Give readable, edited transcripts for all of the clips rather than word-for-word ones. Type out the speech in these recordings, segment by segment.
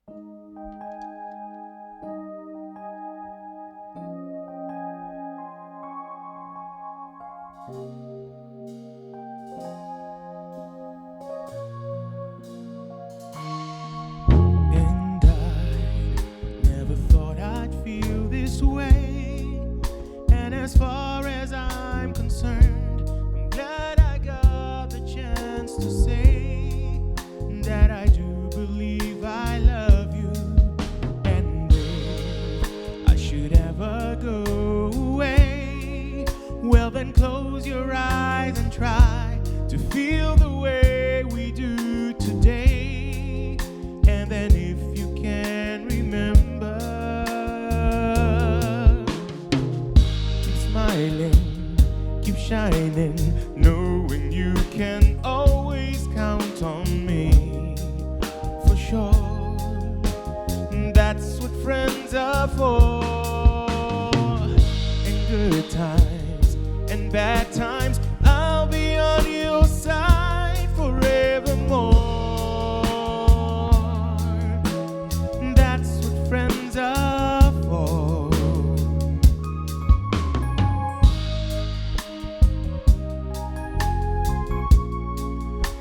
And I never thought I'd feel this way. And as far as I'm concerned, I'm glad I got the chance to say that I do believe I love you. And if I should ever go away, well then close your eyes and try to feel the way we do today. And then if you can remember, keep smiling, keep shining, knowing you can always count on me. For sure, that's what friends are for. In good times and bad times, I'll be on your side forevermore. That's what friends are for.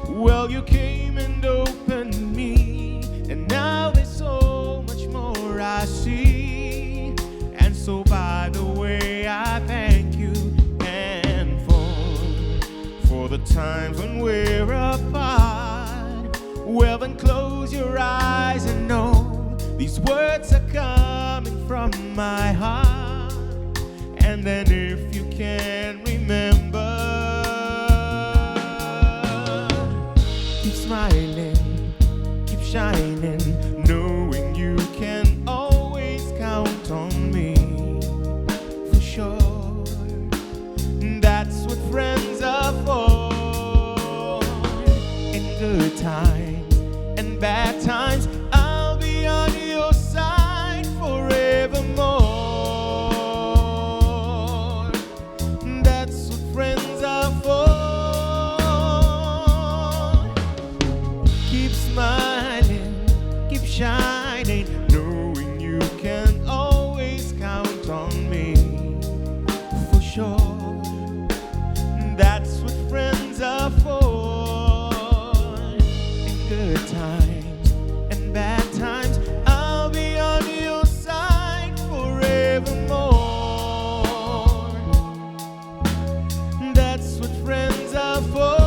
Well, you came and opened me, and now there's so much more I see. And so by the way, I thank you, and for the times when we're apart, well then close your eyes and know these words are coming from my heart. And then if you can remember, keep smiling, keep shining, knowing you can always count on me. For sure, that's what friends are for. In good times and bad times, I'll be on your side forevermore. That's what friends are for. Keep smiling, keep shining, knowing you can always count on me. For sure, that's what friends are for. In good times and bad times, I'll be on your side forevermore. That's what friends are for.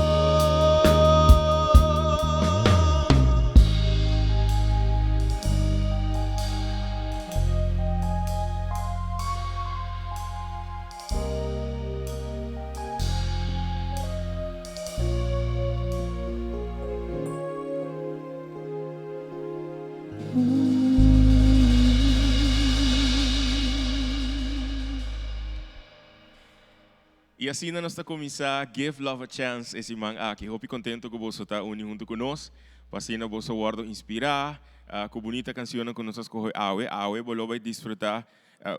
E assim nós está começar Give Love a Chance esse man aqui. Hope contento que você está unindo junto conosco. Passina você guardo inspirar, com bonita canção que nós escolhe Awe, bolo vai desfrutar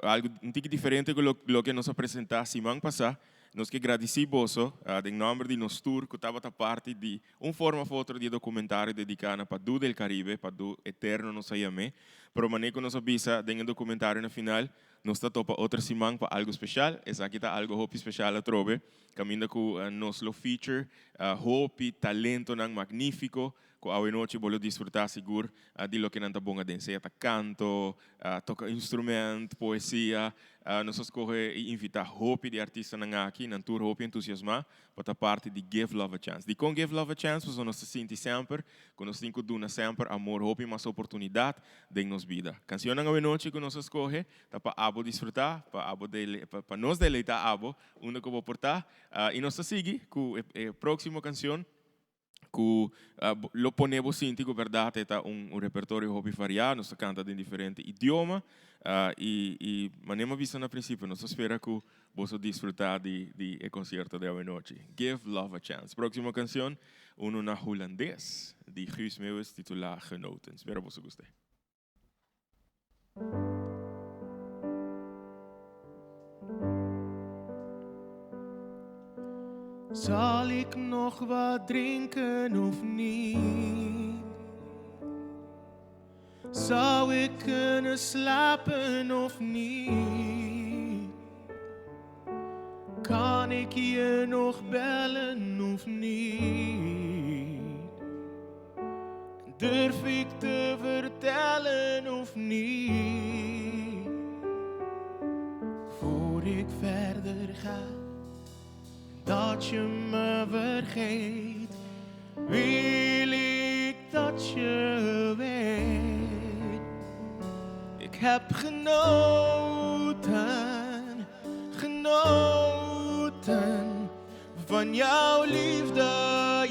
algo um tique diferente que lo que nos apresentar semana passada. Nós que agradecemos em nome de nosso tour que estava a parte de forma ou outra de documentário dedicado para do del Caribe, para do eterno nos ayame. Pero manejo que nos avisa de documentário no final, nós está topa outra semana para algo especial. Essa aqui está algo hope especial a trove. Caminha com nos lo feature, hope, talento nang magnífico. Com a noite bolo desfrutar seguro de lo que nanta bonga dense, canto, toca instrumento, poesia. Nós escolhe e invitar hope de artista nang aqui, nan tour hope entusiasma, para parte de Give Love a Chance. De com Give Love a Chance, nós se sente sempre, que nós temos duna sempre amor, hope, mais oportunidade de nos vida. Canção nang a noite que nós escolhe, para abo desfrutar, para nos deleitar abo, onde que vou portar, e nós segue com a próxima canção. Que lo ponemos síntico, verdade, é repertório hobby variado, nós canta em diferentes idiomas e manema vista no princípio, nós espera que você desfrutar de concerto de hoje noite. Give Love a Chance. Próxima canção, na holandês, de Guus Meeuwis, titular Genoten. Espero que você goste. Zal ik nog wat drinken of niet? Zal Zou ik kunnen slapen of niet? Kan ik je nog bellen of niet? Durf ik te vertellen of niet? Voor ik verder ga, dat je me vergeet, wil ik dat je weet. Ik heb genoten, genoten van jouw liefde,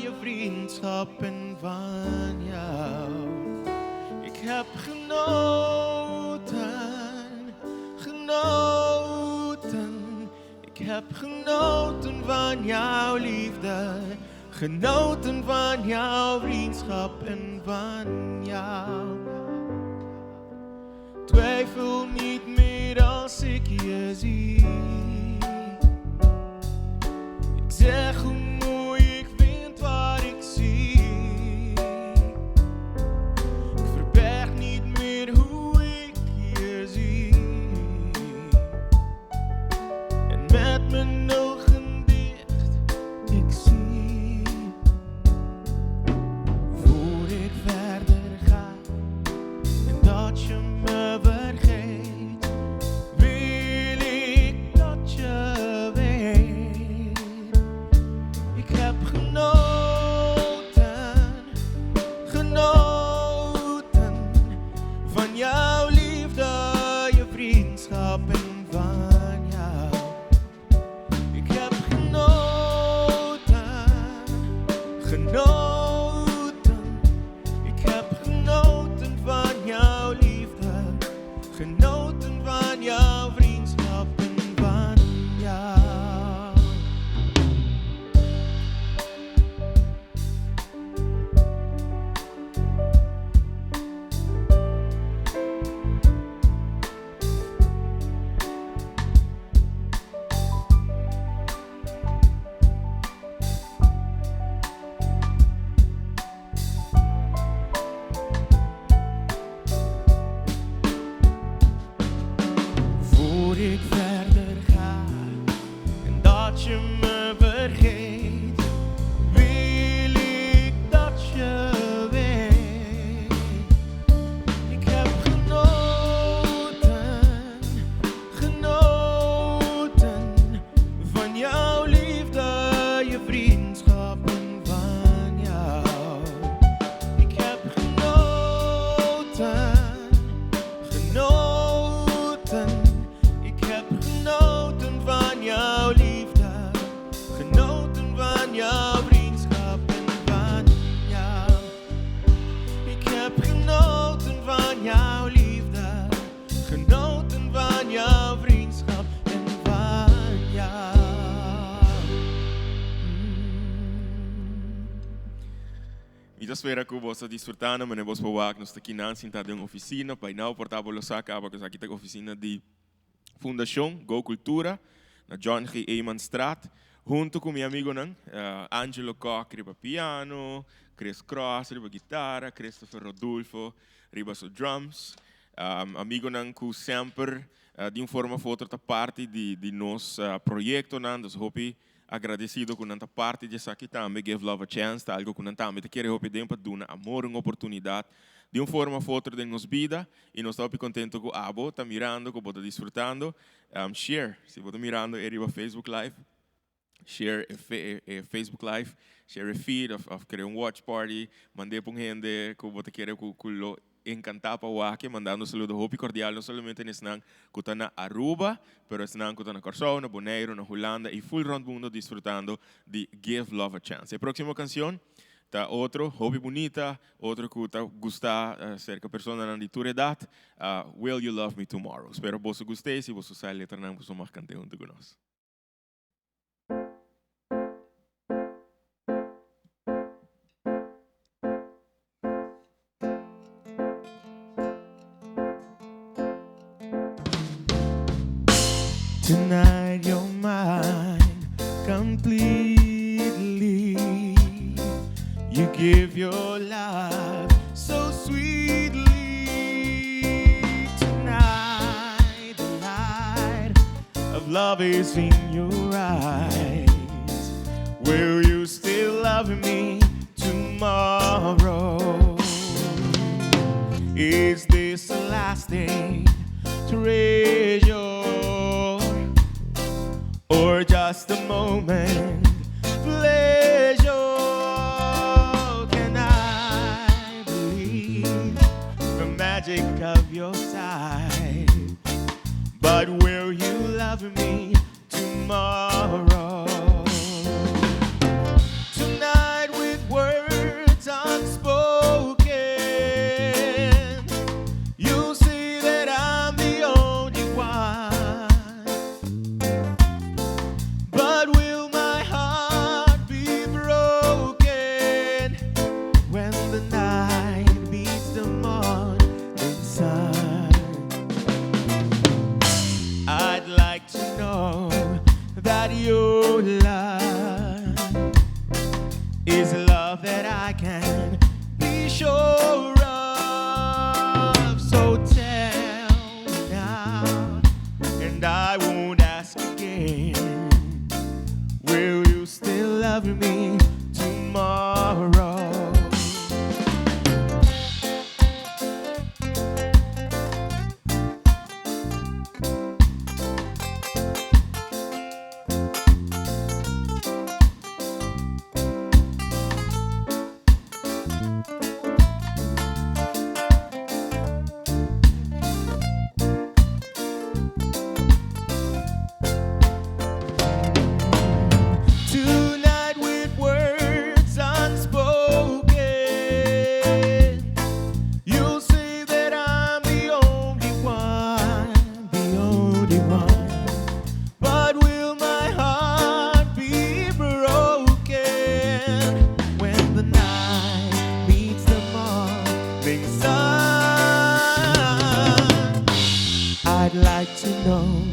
je vriendschap en van jou. Ik heb genoten, genoten. Ik heb genoten van jouw liefde, genoten van jouw vriendschap en van jou. Twijfel niet meer als ik je zie. Ik zeg hoe mooi ik vind wat ik zie. Ik verberg niet meer hoe ik je zie. En met mijn ogen dicht, ik zie. Voor ik verder ga en dat je me vergeet, wil ik dat je weet. Ik heb genoten, genoten van jouw liefde, je vriendschap en van jou. Ik heb genoten, genoten. Ik heb genoten van jouw liefde, genoten van jouw vriendschap en van jou. Voor ik verder ga en dat je me vergeet, wil ik dat je weet. Ik heb genoten, genoten van jouw liefde, je vriendschap en van jou. Ik heb genoten, genoten. Ik heb genoten van jouw liefde, genoten van jouw vriendschap en van jou. Ik heb genoten van jouw liefde, genoten van jouw vriendschap en van jou. Espera que você disfrutando, mas nós vamos aqui na oficina, para não portar a saca, porque aqui tem oficina de Fundação Go Cultura, na John G. Eman Straat, junto com meu amigo Angelo Koch, riba piano, Chris Cross, riba guitarra, Christopher Rodolfo, riba so drums, amigo que sempre de forma foto da parte de nosso projeto, dus hoop agradecido com esta parte de aqui também, give love a chance, algo com também, te quero hope tempo dar amor, uma oportunidade de forma foto de nos vida e nós estamos contentes com a abo, está mirando, com está disfrutando, share, se você mirando, é riba Facebook Live, share Facebook Live, share a feed of querer watch party, mandei para gente que você quer que encantado para o aqui, mandando saludo hopi cordial, não somente nesnang que na Aruba, pero nesnang que na Corsão, na Bonaire, na Holanda e full round mundo disfrutando de Give Love a Chance. A próxima canção tá outro hopi bonita, outro que tá gusta cerca persona de tua idade, Will You Love Me Tomorrow. Espero que você gostei, se você sai letra não você mais cante junto conosco. Tonight you're mine completely. You give your life so sweetly. love is in your eyes, will you still love me tomorrow? Is this a lasting treasure, or just a moment pleasure? Can I believe the magic of your sight? But will you love me tomorrow? Tonight with words unspoken, you'll see that I'm the only one. But will my heart be broken when the night meets the morning sun? I'd like to know that your love is a love that I can be sure of. So tell me now, and I won't ask again, will you still love me tomorrow? Tonight with words unspoken, you'll see that I'm the only one, the only one. But will my heart be broken when the night meets the morning sun? I'd like to know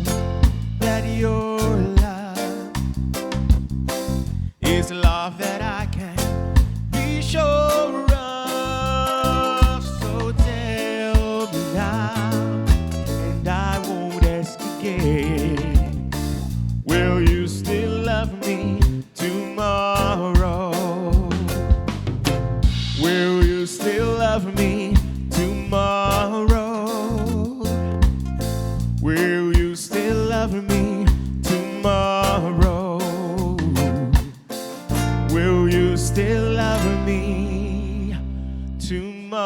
that your love is love that I can be sure of. So tell me now, and I won't ask again, will you still love me tomorrow? Will you still love me tomorrow? Will you still love me tomorrow? Will you still love me tomorrow?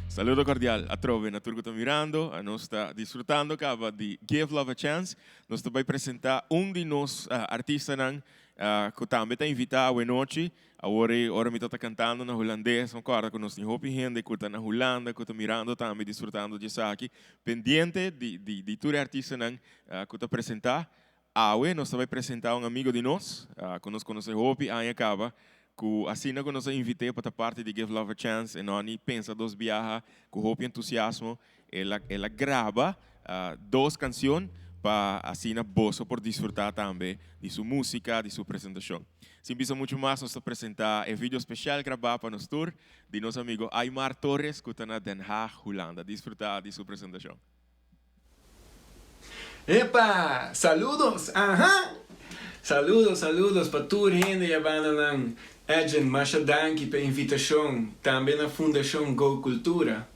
Saludo cordial a trove na turco tá mirando, a nós está desfrutando acaba de Give Love a Chance. Nós está vai apresentar de nós artistas que também está invitado a noite. Agora me está cantando na holandês, concorda com nós tem hopi gente que está na Holanda, que está mirando também desfrutando disso aqui. Pendiente de tudo artista que está apresentar. Agora nós vai apresentar amigo de nós, que nós conhecemos hopi, aí acaba. Que assim que nós invitei para a parte de Give Love a Chance, e nós pensa dos viaja com hope entusiasmo, ela grava duas canções para assim bosso por desfrutar também de sua música, de sua apresentação. Sem pensar muito mais, nós apresentar um vídeo especial gravado para nosso tour de nosso amigo Aymar Torres, que está na Den Haag, Holanda. Desfrutar de sua apresentação. Epa! Saludos! Ajá! Saludos para toda a gente que abandonan Edgen, mas danke pela invitação, também na Fundação Go Cultura.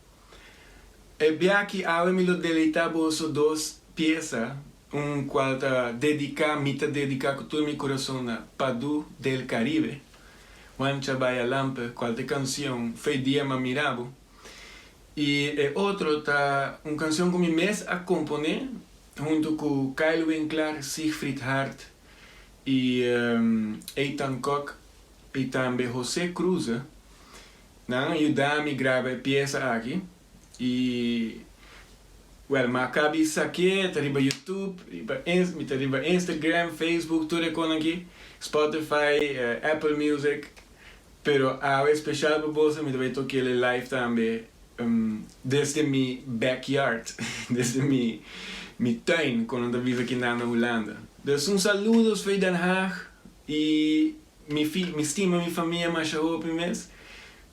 E bem que agora me deleitamos duas peças, qual me dedica com todo meu coração na Padu del Caribe, Wancha Baya Lampe, qual canção foi dia mirabo. E outro tá canção que me mês a componer, junto com Kyle Winkler, Siegfried Hart e Ethan Koch e também José Cruz, não ajudar-me a gravar a peça aqui. E mas acabei isso aqui, está no YouTube, está no Instagram, Facebook, tudo aqui, Spotify, Apple Music. Pero algo especial para você, me vai tocar ele live também, desde meu backyard, desde meu tuin, quando eu vivo aqui na Holanda. Então, saludos para Den Haag e me estima minha família, mas eu mês.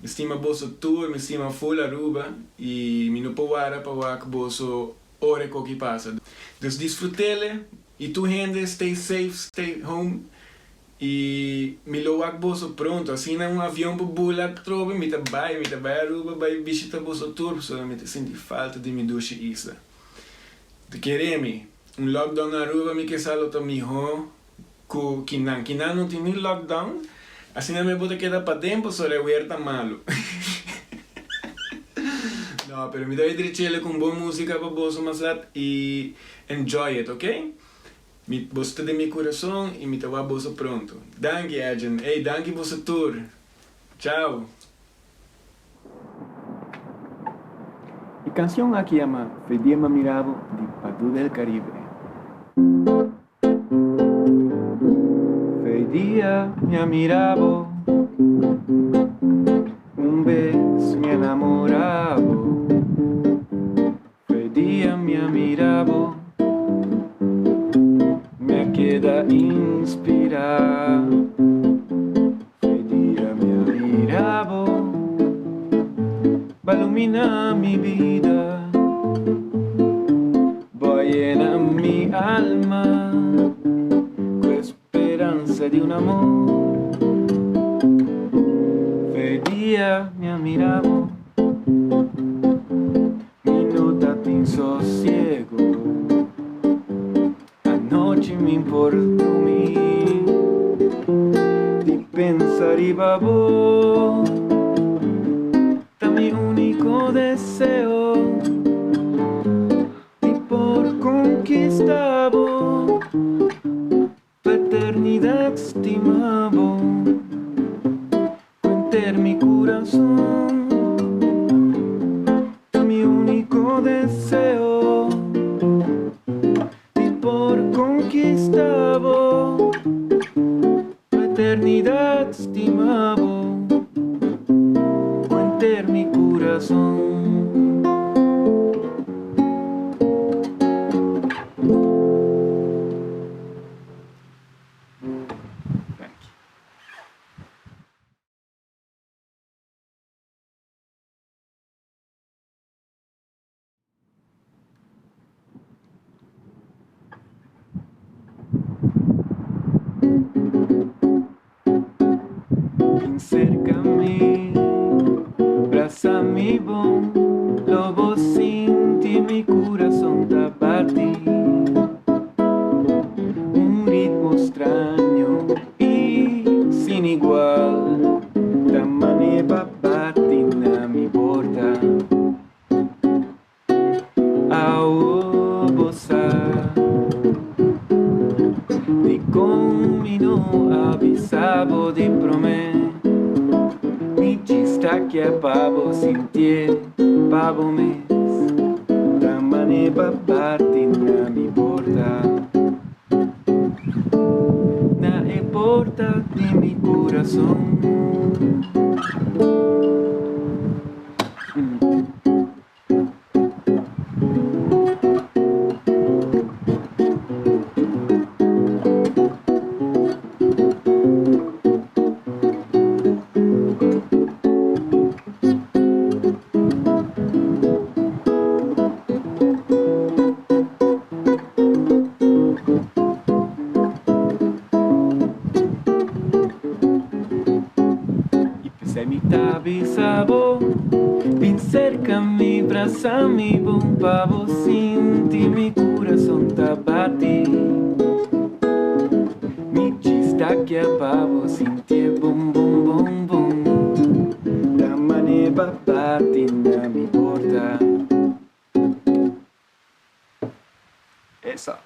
Me estima boso tour, me estima full Aruba e me não pode para wak boso hora que passa. Dus desfrutele e tu gente stay safe, stay home e me lo wak boso pronto. Assim na avião para bulak trobe, me tá vai Aruba, vai visita boso tour, solamente senti falta de me duche isla. Te queremi, lockdown na Aruba me que salo to mi ho ku kinan não tem nem lockdown. Assim não me bota quedar para dentro, só le huerta malo. No, pero me doy drichele con buena música para vos masat y enjoy it, ok? Me bosta de mi corazón y me te va a vos pronto. Danke, Agent. Hey, danke vos tour. Ciao. Mi canción aquí llama Fedía me mirabo de Padú del Caribe. Fedía me mirabo, un beso me enamoraba. Fedía me mirabo, me queda inspirado. Fedía me mirabo, va a iluminar mi vida, va a llenar mi alma con esperanza de un amor. Fedía me mirabo, mi nota tin sosiego, anoche me importó mí, di pensar y babo, da mi único deseo, di por conquistabo, pa eternidad estimabo, cuenter mi corazón, da mi único deseo, di por conquistabo, pa eternidad estimabo, cuenter mi corazón. Acércame, abrázame, bom, lobo sin ti mi corazón te bate. Un ritmo extraño y sin igual, da manera patina mi porta. A bozar, di comino avisabo di promet. Que é pavo sentir, pavo mes, da maneba parte na mi porta, na e porta de mi corazón. Bisabo, vin cerca mi braza, mi bom pavo, sin ti mi corazón te bate. Mi chista que pavo, sin ti bom bom bom bom, da manera patina mi porta. Esa.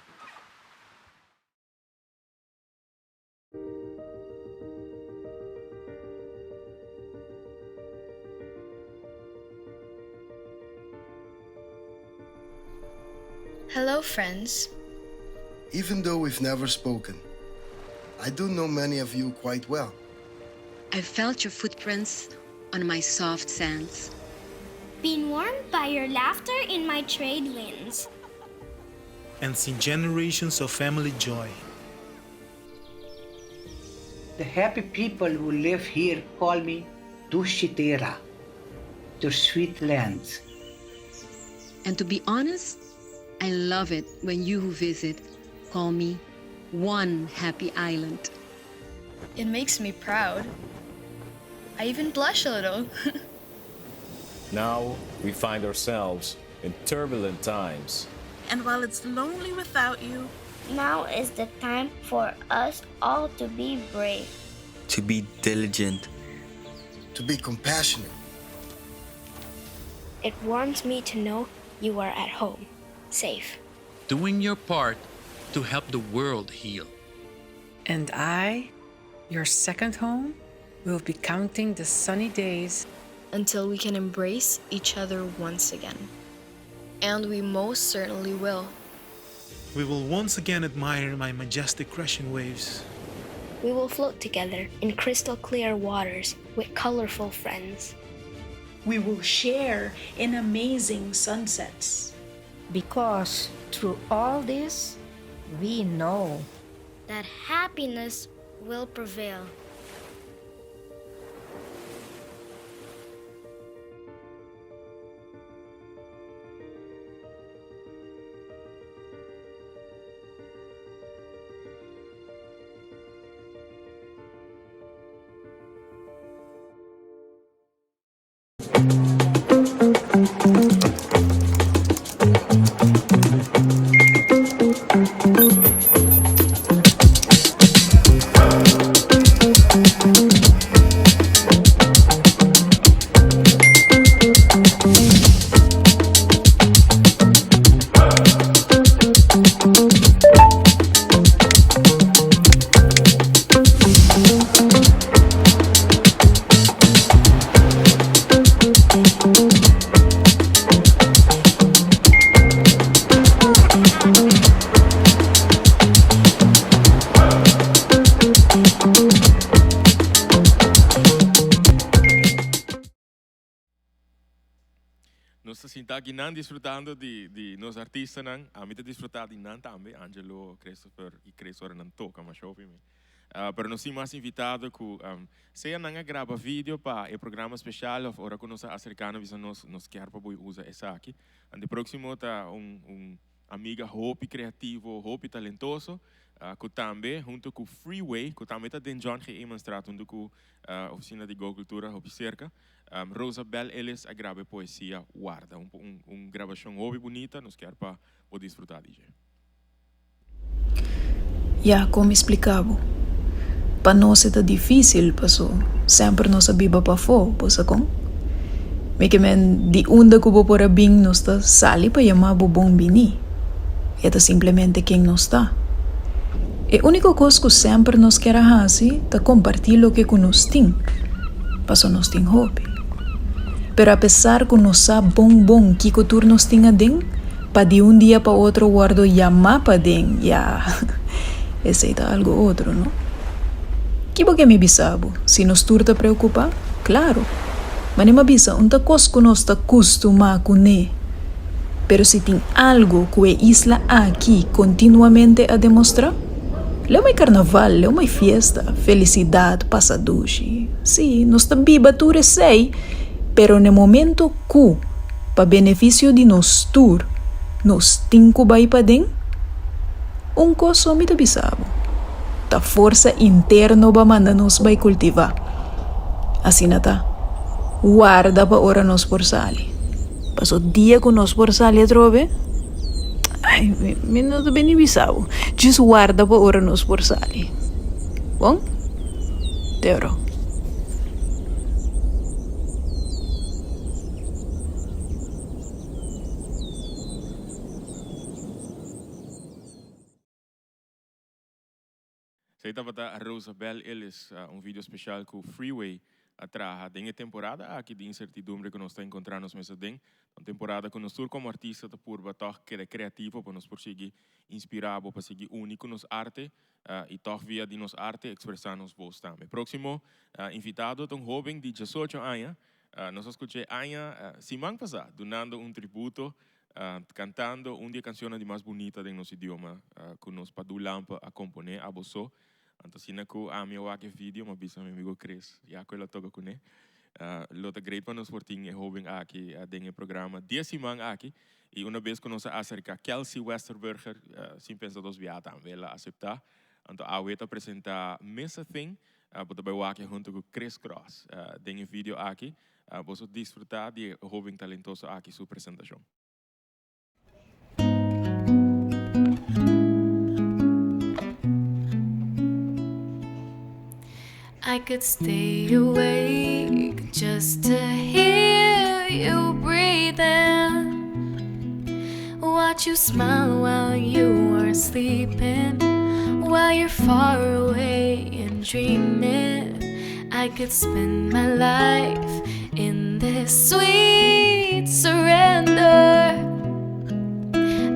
Hello, friends. Even though we've never spoken, I do know many of you quite well. I felt your footprints on my soft sands. Been warmed by your laughter in my trade winds. And seen generations of family joy. The happy people who live here call me Tushitera, to sweet lands. And to be honest, I love it when you who visit call me one happy island. It makes me proud. I even blush a little. Now we find ourselves in turbulent times. And while it's lonely without you, Now is the time for us all to be brave. To be diligent. To be compassionate. It warms me to know you are at home, safe. Doing your part to help the world heal. And I, your second home, will be counting the sunny days until we can embrace each other once again. And we most certainly will. We will once again admire my majestic crashing waves. We will float together in crystal clear waters with colorful friends. we will share in amazing sunsets. Because through all this, we know that happiness will prevail. Nós estamos aqui disfrutando de nos artistas, a mim disfrutar de nan também, Angelo, Christopher e Cresor não toca, mas shopping. Pero nós somos invitados que se não grava vídeo para o programa especial, ora que nós acercamos nos quer para usar essa aqui. E próximo tá amiga Hope criativo, Hope talentoso, que também junto com Freeway, que também está dentro John G. Emanstraat, junto com a oficina de Go Cultura, Hope Cerca. Rosabel Ellis a grava poesia Guarda, gravação hobby bonita, nos quer para poder desfrutar de. Ya, como explicava, para nós é difícil, passou. Sempre nós sabia para fora, pois com. Me que men de onde que vou por a bem nós está sali para chamar bo bom bini. É simplesmente quem nós está. E a única coisa que sempre nós quer fazer é compartilhar o que nós tem. Passou nós tem hobby. Pero apesar que nós sabe bom que o turno nós tem dentro, para de dia para outro guardo chamar para dentro, ya. Esse é algo outro, não? Que porque me bisabo? Se nós turta preocupar, claro. Mas nem me bisa, onde coisa que nós está acostumado com ele. Pero se tem algo que a isla aqui continuamente a demonstrar, leu mais carnaval, leu mais festa, felicidade, passaduche. Sim, nós está viva tudo sei, pero no momento que, para benefício de nós tour, nós tem que ir para dentro, coisa me bisabo. A força interna vai mandar nós vai cultivar. Assim tá. Guarda para ora nós por sali. Passou dia com nós por sali trove. Ai, me não tô bem bisabo. Just guarda para ora nós por sali. Bom? Teoro. Você estava a Rosabel Ellis, vídeo especial com o Freeway atrás. Tem a temporada aqui de incertidumbre que nós estamos encontrando nessa den. Uma temporada que nós como artista tá por batar que é criativo para nós conseguir inspirar para seguir único nos arte e toch via de nos arte expressar nos voz também. Próximo invitado é jovem de 18 anos. Nós escutamos Anya semana passada donando tributo. Cantando uma das canções mais bonitas do nosso idioma, que nós padulamos a componer a bosso. Então, se não que a minha vídeo, mas bisa meu amigo Chris, já que ela toca com ele. Lota great para nos porting e hobing aqui dinge programa. Mang aqui e uma vez com nossa acerca Kelsey Westerberger, sim pensa dos viata vela aceitar. Então a weta apresenta Miss a Thing, para bei aqui junto com Chris Cross. Dinge vídeo aqui, você desfrutar de hobing talentoso aqui sua apresentação. I could stay awake just to hear you breathing, watch you smile while you are sleeping, while you're far away and dreaming. I could spend my life in this sweet surrender.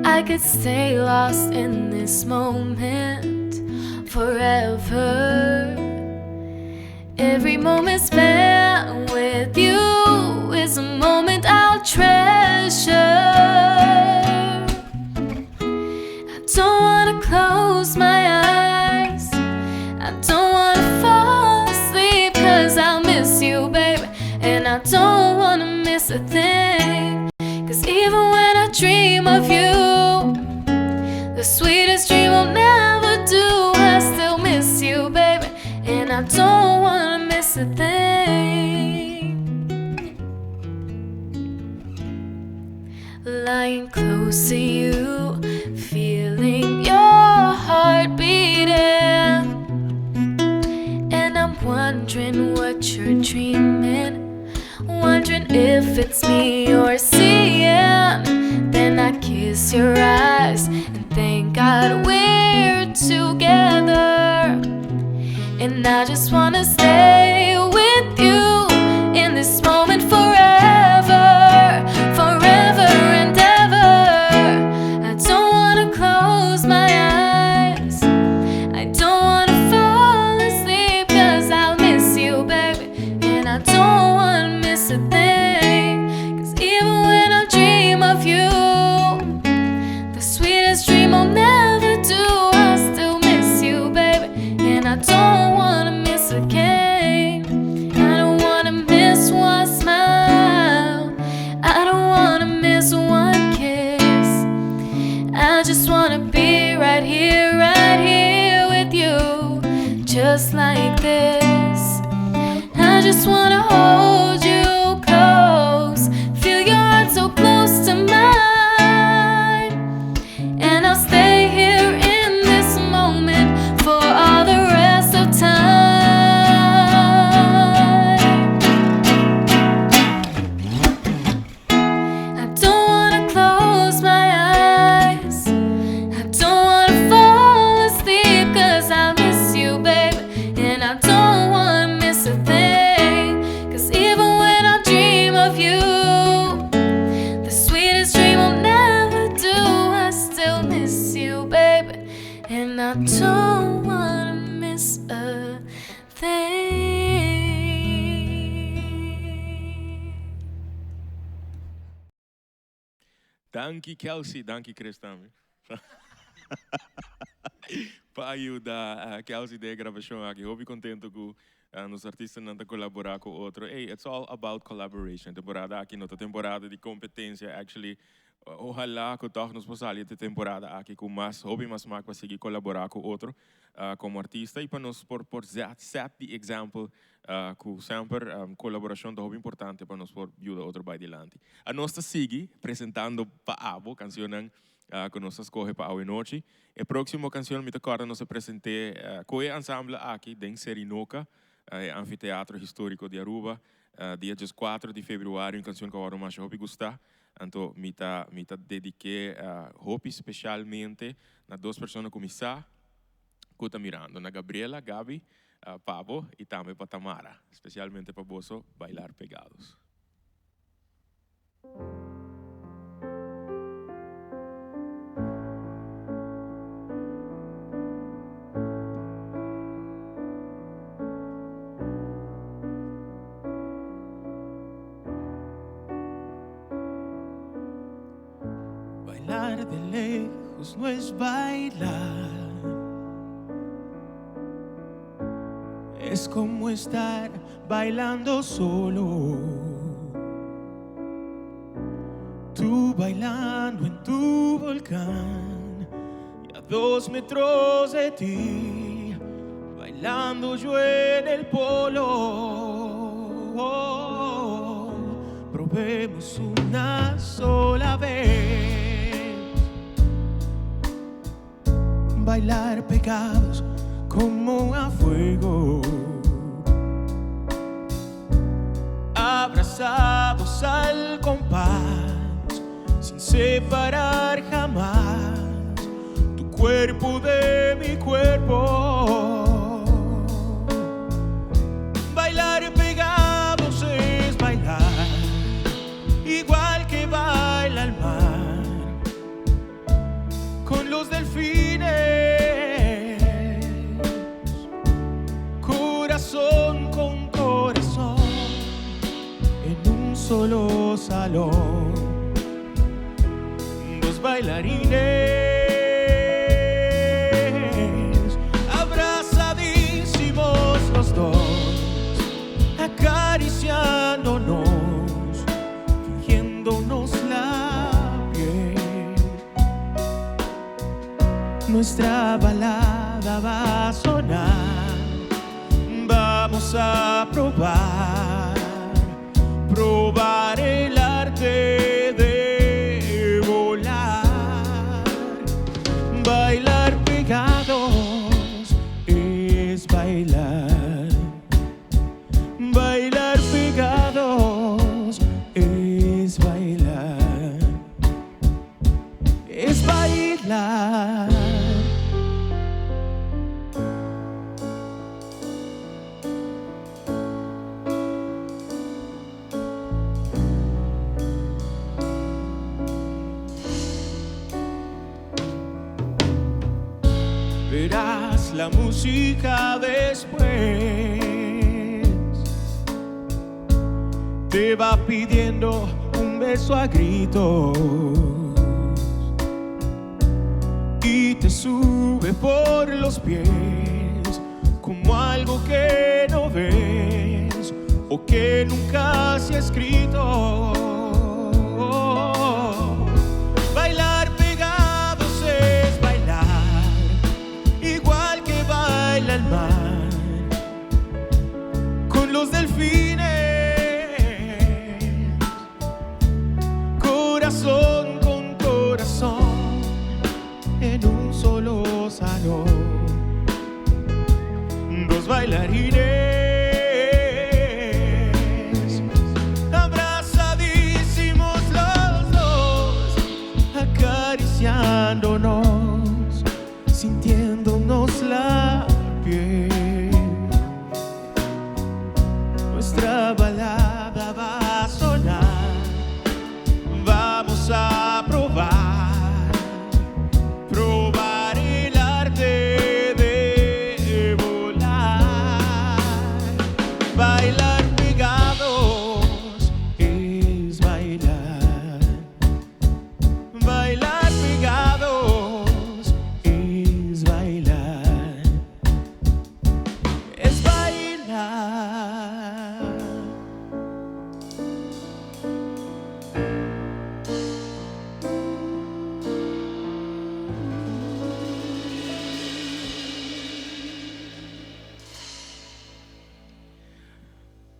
I could stay lost in this moment forever. Every moment spent with you is a moment I'll treasure. I don't wanna close my eyes, I don't wanna fall asleep, 'cause I'll miss you, baby, and I don't wanna miss a thing. 'Cause even when I dream of you, the sweetest dream I'll never do, I still miss you, baby, and I don't wanna miss a thing. Lying close to you, feeling your heart beating, and I'm wondering what you're dreaming, wondering if it's me you're seeing. Then I kiss your eyes and thank God we're together. And I just wanna stay with you in this moment forever, forever and ever. I don't wanna close my eyes, I don't wanna fall asleep, 'cause I'll miss you, baby, and I don't wanna miss a thing. 'Cause even when I dream of you, the sweetest dream I'll never do, I still miss you, baby, and I don't wanna miss again. I don't wanna miss one smile, I don't wanna miss one kiss. I just wanna be right here with you, just like this. I just wanna hold you close, feel your heart so close to mine, and I'll stay here in this moment for all the rest of time. I don't wanna close my eyes, I don't wanna fall asleep, 'cause I'll miss you, baby, and I don't wanna miss a thing. 'Cause even when I dream of you, the sweetest dream I'll never do, I still miss you, baby, and I don't wanna miss a thing. Dankie Kelsey, dankie Chris também. Para ajudar Kelsey de gravação aqui. Eu fico contente com nos artistas não colaborar com outro. Hey, it's all about collaboration. Temporada aqui, nota temporada de competência, actually. Ojalá que toch nos possa sair de temporada aqui com mais, hobby mais para conseguir colaborar com outro como artista e para nos por set the example com sempre colaboração é hobby importante para nos por ajudar outro by delante. A nossa sigue apresentando para abo canção que nós escolhe para a noite. A próxima canção me toca nós apresentei com o ensemble aqui em Serinoca, anfiteatro histórico de Aruba, dia 4 de fevereiro, uma canção que eu mais hobby gostar. Então, me dediquei hobby especialmente a duas pessoas como Issa, que está mirando, na Gabriela, Gabi, Pablo e também para Tamara, especialmente para você bailar pegados. Bailar de lejos no es bailar. Es como estar bailando solo. Tú bailando en tu volcán y a 2 metros de ti, bailando yo en el polo. Probemos una sola vez bailar pegados como a fuego, abrazados al compás, sin separar jamás tu cuerpo de mi cuerpo. Bailar pegados es bailar igual que baila el mar con los delfines, corazón con corazón en un solo salón. 2 bailarines abrazadísimos los dos, acariciándonos, fingiéndonos la piel. Nuestra balada va a sonar, vamos a probar el arte de volar. Bailar pegados es bailar. Bailar pegados es bailar. Es bailar. Verás la música después, te va pidiendo un beso a gritos y te sube por los pies como algo que no ves o que nunca se ha escrito. Bailar pegados es bailar igual que baila el mar con los delfines, corazón con corazón en un solo salón. 2 bailarines abrazadísimos los dos, acariciándonos, sintiéndonos la piel. Nuestra balada va a sonar, vamos a probar el arte de volar. Bailar pegados es bailar. Bailar pegados es bailar. Es bailar.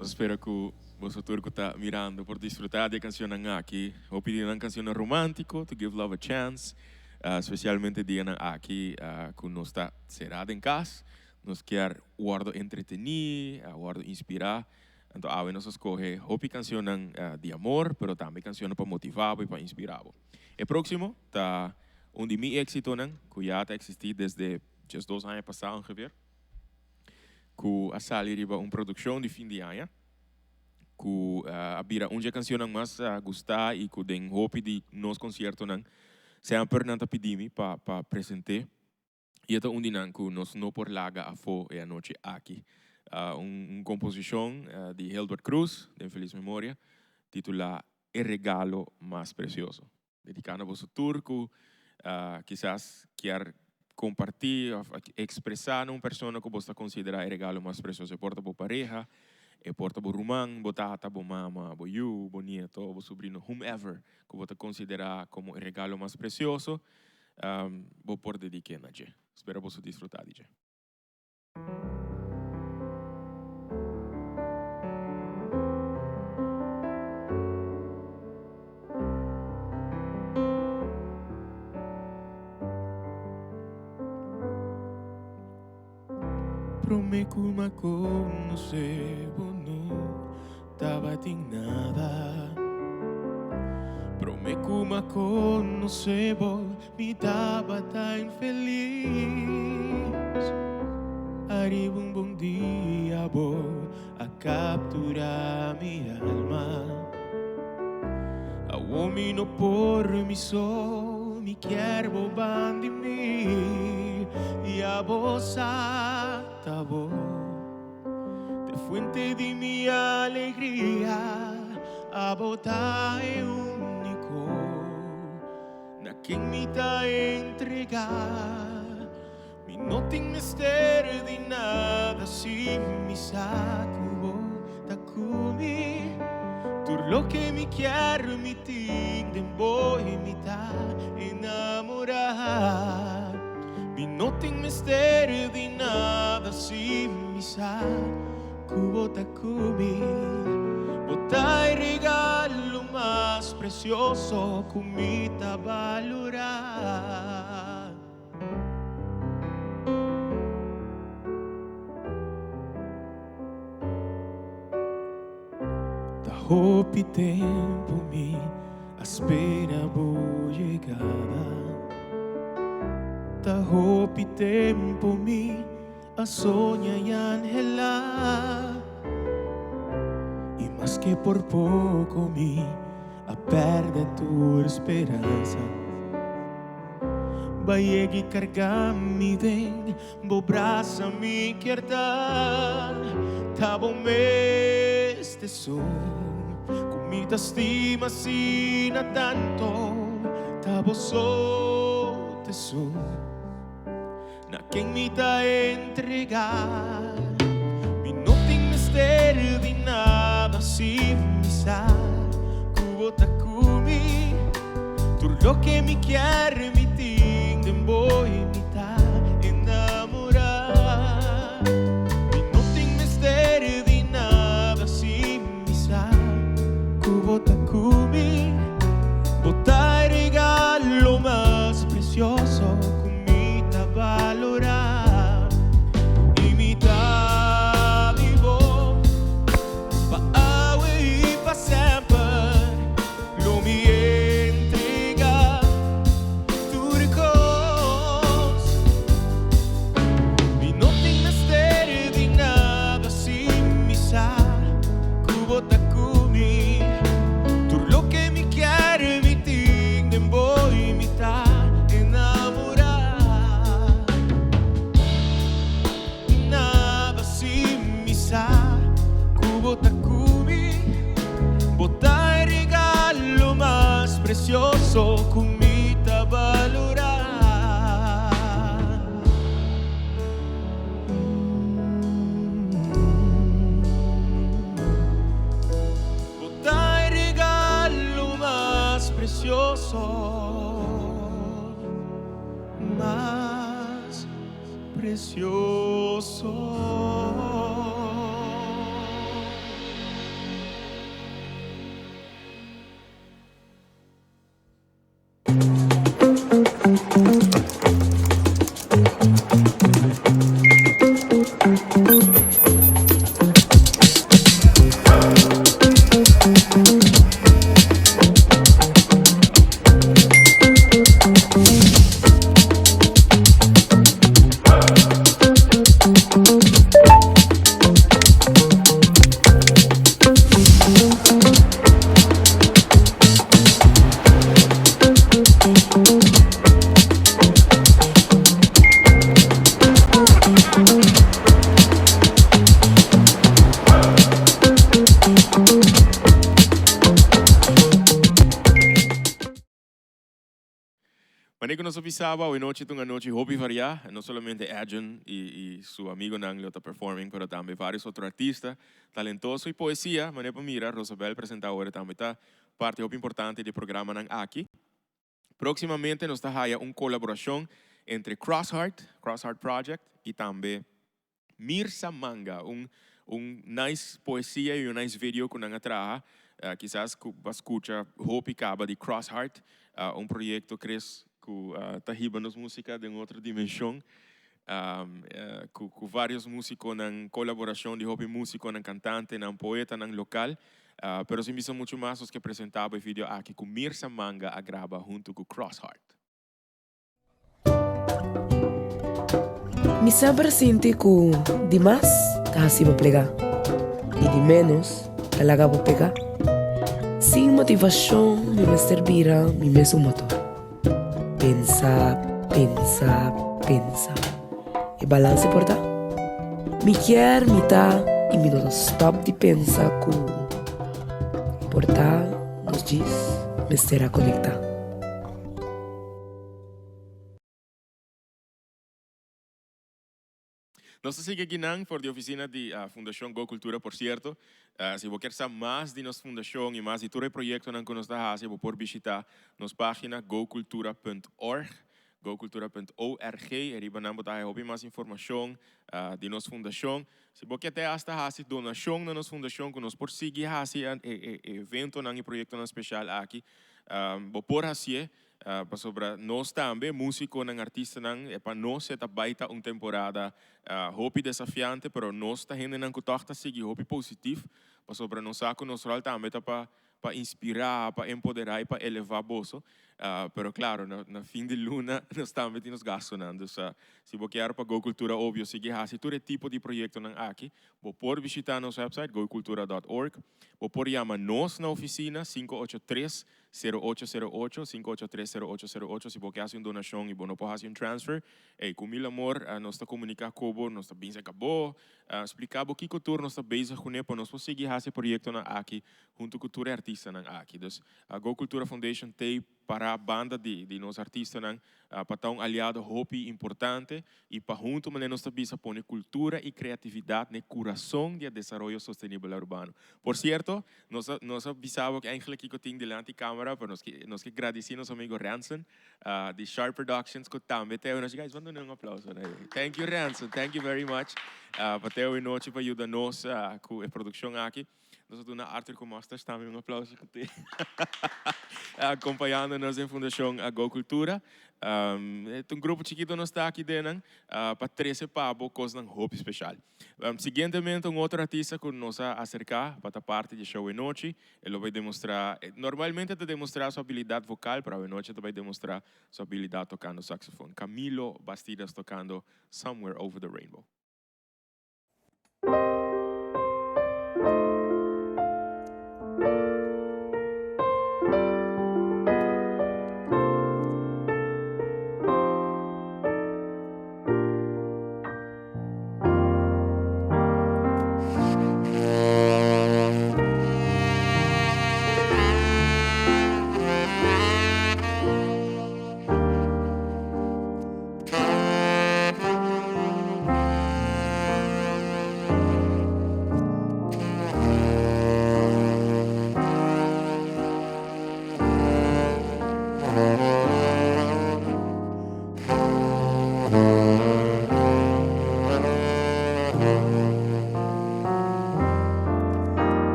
Espero que vosotros que está mirando por disfrutar de canciones aquí. O pedir una canción romántica, to give love a chance. Especialmente de aquí, que nos está cerrado en casa. Nos quer guardo entretener, guardo inspirar. Entonces, a nos escoge hopi canciones de amor, pero también canciones para motivar y para inspirar. El próximo está un de mi éxito, que ya ha existido desde 2 años pasados, ongeveer. Que ha salido una producción de fin de año. Que había una canción más gustar y que den hopi de nos conciertos sempre não pedimos para apresentar. E então que nós não por larga a fo e a noite aqui. Uma composição de Hilbert Cruz, de feliz memória, titulada El regalo más precioso. Dedicado a você turco, quizás quer compartir, expressar numa pessoa que você considera o regalo mais precioso. Porta para pareja, porta para irmão, para tata, para mama, para you, para nieto, para sobrinho, whomever que você considera como o regalo mais precioso, vou por dedicar na dia. Espero você desfrutar de dia. Prometo uma coisa, não estava em nada. Prometo uma coisa, me dava tão feliz. Arriba bom dia, vou a capturar minha alma. A homem não por mim só, me quer roubar de mim. E a voz tá bom, de fuente de minha alegria, a botar é único, na quem me dá entregar. Me não tem mistério de nada, se me saco, tá comigo. Tudo lo que me quer me tem, depois me dá enamorar. Me não tem mistério de nada, se me sabe que bota comigo. Botar regalo mais precioso que me tá valorar. Da hope tempo me espera boa chegada. Da hope tempo mi a sonha e anhelar. E mais que por pouco mi a perde tua esperança. Vai que cargar me den, bo braça me quer dar. Tá bom este som, comida estima sina tanto. Tá bom só te som, na quem me dá entregar. Me não tem mistério de nada, se me sabe que bota comigo. Tudo lo que me quer me tem, depois me dá enamorar. Me não tem mistério de nada, se me sabe que bota comigo. Botar regalo mais precioso que me dá valorar. E me dá vivo pa agua e pa sempre. Lo me entrega tudo cos. Me não tem mistério de nada, se me sabe que bota comigo. Tudo lo que me quer me tem, depois me dá enamorar. Nada se me sabe que bota comigo. Botar regalo mais precioso que me dá valorar. Botar regalo mais precioso, mais precioso. Wanneer nos pisaba hoy noche tunga noche hobby varia, no solamente Adrian y su amigo Nanglo está performing, pero también varios otros artistas talentosos y poesía. Manepa mira, Rosabel presenta ahora también está parte hobby importante del programa Nang Aki. Próximamente nos está haya una colaboración entre Crossheart Project y también Mirza Manga, un nice poesía y un nice video con Nang atraja. Quizás vas escuchar hobby caba de Crossheart, un proyecto que es que está música de outra dimensão, com vários músicos na colaboração de hobby músico, na cantante, na poeta, na local, pero sim são muito mais os que apresentava o vídeo aqui com Mirza Manga a grava junto com Crossheart. Me sempre sinto que de mais tá assim para pegar e de menos talaga para pegar. Sem motivação, me servirá me mesmo motor. Pensa. E balance por tá. Me quer, me tá, e me não stop de pensar que por tá, nos diz, me será conectar. Nós seguimos aqui por a oficina da Fundação Go Cultura, por certo. Se você quer saber mais de nossa fundação e mais de todo o projeto que nós estamos fazendo, você pode visitar nossa página gocultura.org. gocultura.org, e vamos dar mais informação de nossa fundação. Se você até hasta fazer donação na nossa fundação, que nós por seguir fazer evento e projeto especial aqui, você pode fazer para sobre nós também, músico e artista, para nós está baita uma temporada hobby desafiante, pero nós está indo na cotorta seguir hobby positivo, para sobre nós saco nosso rol também para inspirar, para empoderar e para elevar o bolso. Pero claro, na fim de luna, nós também temos gasto. Se você quer para Go Cultura, óbvio, seguir todo tipo de projeto aqui, você pode visitar nosso website, gocultura.org. Você pode chamar nós na oficina, 583-0808, 583-0808, se você quer uma donação e você não pode fazer um transfer. E com mil amor, nós estamos comunicando com você, nós estamos bem acabou, explicar o que cultura nós estamos bem com ele, para nós seguir esse projeto aqui, junto com cultura e artista aqui. Então, a Go Cultura Foundation tem para a banda de nossos artistas, para estar aliado hobby importante e para junto nós também pôr cultura e criatividade no coração do desenvolvimento sustentável urbano. Por certo, nós avisávamos que eigenlijk que eu tenho delante da câmera, para nós que agradecemos nosso amigo Ransom, de Sharp Productions, que também tem nós guys, vamos dar aplauso. Thank you Ransom, thank you very much. Para ter uma noite para ajudar-nos com a produção aqui. Nós temos Arthur Comastas também, aplauso que tem. Acompanhando-nos em Fundação Go Cultura. Grupo chiquito nós está aqui dentro para 13 pavos, coisa de hobby especial. Seguintemente, outro artista que nos acercar para a parte de show e noite. Ele vai demonstrar, normalmente ele demonstrar sua habilidade vocal, para a noite ele vai demonstrar sua habilidade tocando saxofone. Camilo Bastidas tocando Somewhere Over the Rainbow.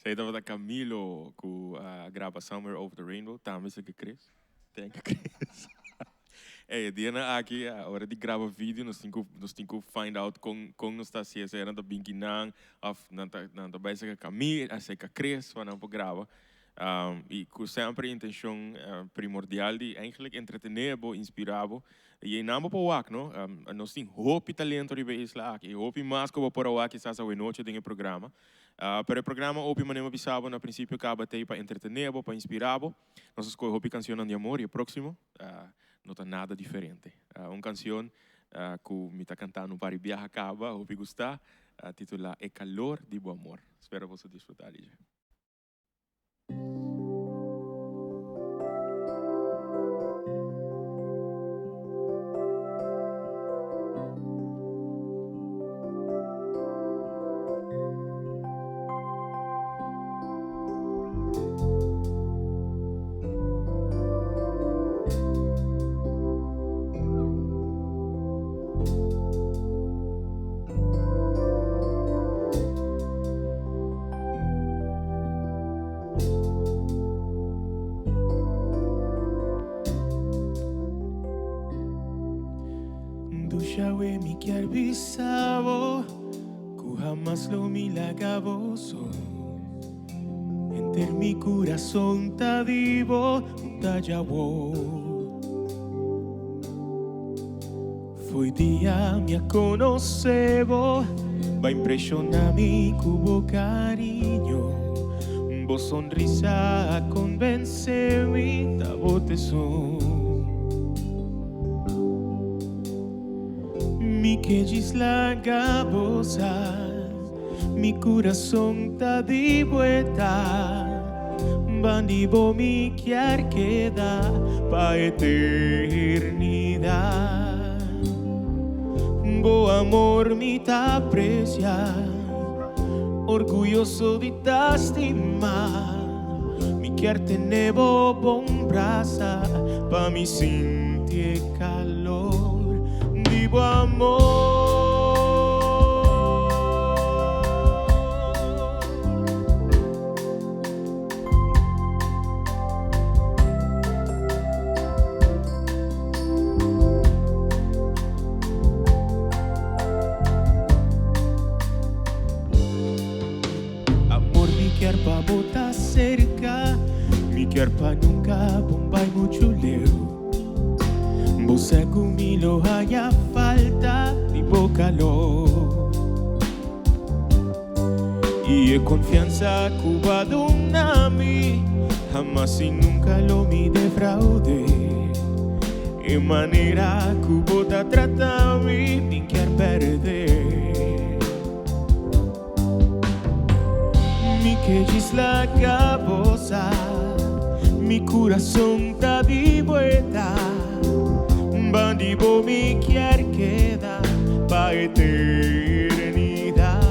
Sei dat Camilo que grava Somewhere Over the Rainbow, também sei que Chris. Thank you, Chris. Hey, Diana aqui, hora de gravar vídeo, nós temos que find out como nós está se era da Binkinang, of na bem sei que Camilo, sei que Chris, para não gravar. E com sempre a intenção primordial de eigenlijk entretener, inspirar. E não para o WAC, não? Nós temos hope talento de Isla aqui, hope mais que o para o WAC está a noite do programa. Pero o programa hope maneira bisabo na princípio acaba até para entretener, para inspirar. Nós escolhemos hope canção de amor e o próximo não está nada diferente. Uma canção que me está cantando para viajar acaba, hope gostar, titula É Calor de Bom Amor. Espero você desfrutar de. Dushawe mi kiar bisabo, ku jamás lo milagaboso. Enter mi corazón ta vivo, ta yawo. Foi dia me conocebo, va impresionar mi cubo cariño. Vos sonrisa convence mi tabotezón. Mi quejis la gabosa, mi corazón ta di vuelta. Bandibo mi quiar queda pa eternidad. Bo amor mi ta aprecia, orgulloso de ta estima. Mi quiar tenebo bon brasa pa mi sentir calor. Digo amor. Amor, mi quer pa botar cerca, mi quer pa nunca bombai mucho leo. Você comigo haya falta de calor. E a confiança cuba donami, jamás y nunca lo me defraude. E maneira cubo ta tratami, ni quer perder. Mi quejis la cabosa, mi corazón ta di vuelta. Bandibo mi quier queda pa eternidad.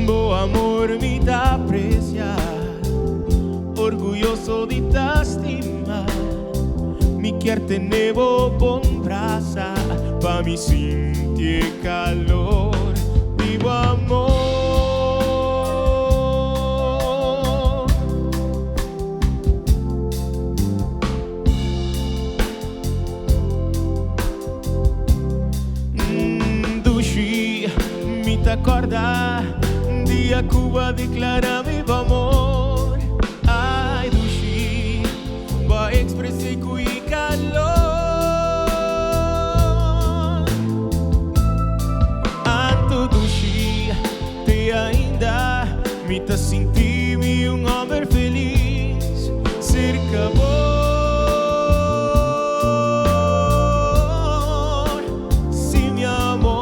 Bo amor mi ta aprecia, orgulloso de ta estima. Mi quier tenebo bon brasa pa mi sentir calor. Digo amor. Acorda, dia Cuba declara vivo amor. Ai, dushi, va expressei cui calor. Anto dushi, te ainda me ta senti-me homem feliz. Cerca amor, sim, meu amor.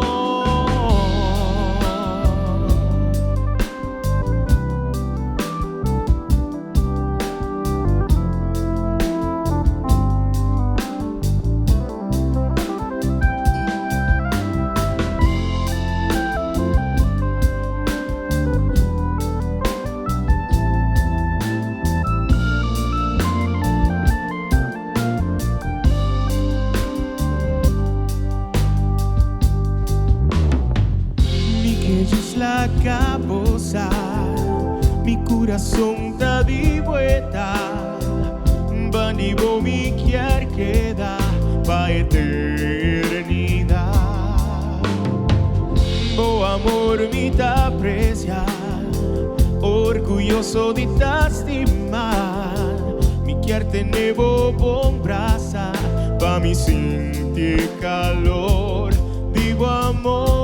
La cabosa, mi corazón está de vuelta. Bandido mi quiere quedar pa' eternidad. Oh amor mi te aprecia, orgulloso de te estimar. Mi quiere tener bom brasa pa' mi sentir calor. Digo amor.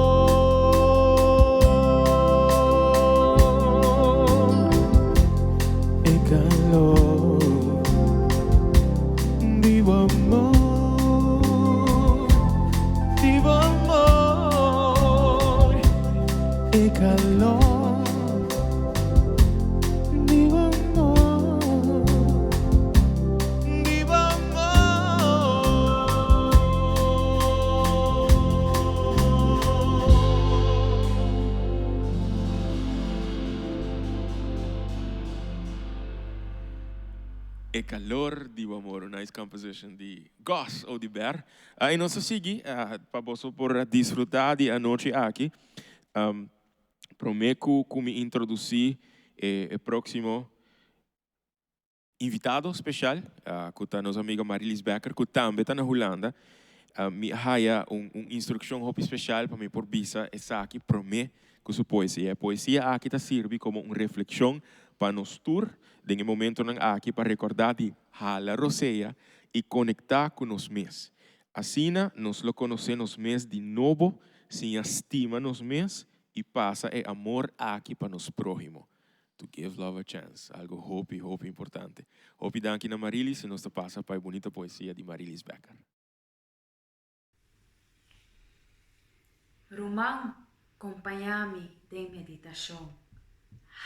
E calor di amor, uma nice composition de Goss ou de Ber. E nós seguimos para você por desfrutar de a noite aqui. Prometo que me introduzir o próximo invitado especial, que está nossa amiga Marilis Becker, que também está na Holanda. Me haia instrução especial para me por visa essa aqui. Prometo que sua poesia. A poesia aqui está serve como uma reflexão para nos tour, em momento nang aqui para recordar de hala roseia e conectar com nós mesmos. Assim, nós lo conhecemos mesmos de novo, sem estima nos mesmos e passa o amor aqui para nos próximo. To give love a chance, algo hope importante. Hope danke na Marilis e nós passa para a bonita poesia de Marilis Becker. Romão, acompanha-me de meditação.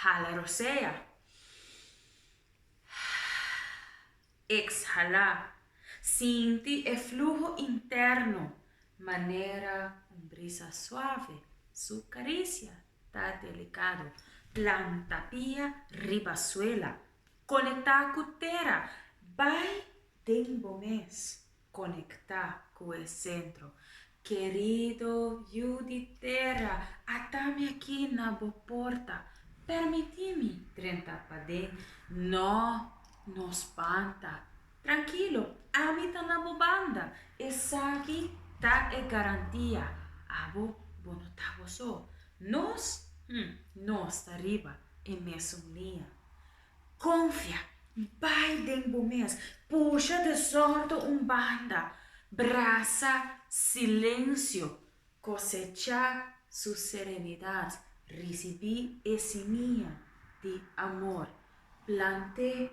Hala roseia. Exhala. Sinti o flujo interno. Maneira brisa suave. Su caricia tá delicado. Planta pia ribasuela. Conectar com terra. Vai tempo mês. Conectar com o centro. Querido io di terra, atame aqui na boa porta. Permiti-me entrar para dentro. Não espanta. Tranquilo, a mim tá na boa banda. Essa aqui tá é garantia. Abo, bono tá só. Nós tá arriba, é mesmo linha. Confia, vai dentro mês. Puxa de sorte banda. Braça, silêncio, cosechar sua serenidade, recebi semilla de amor, plantei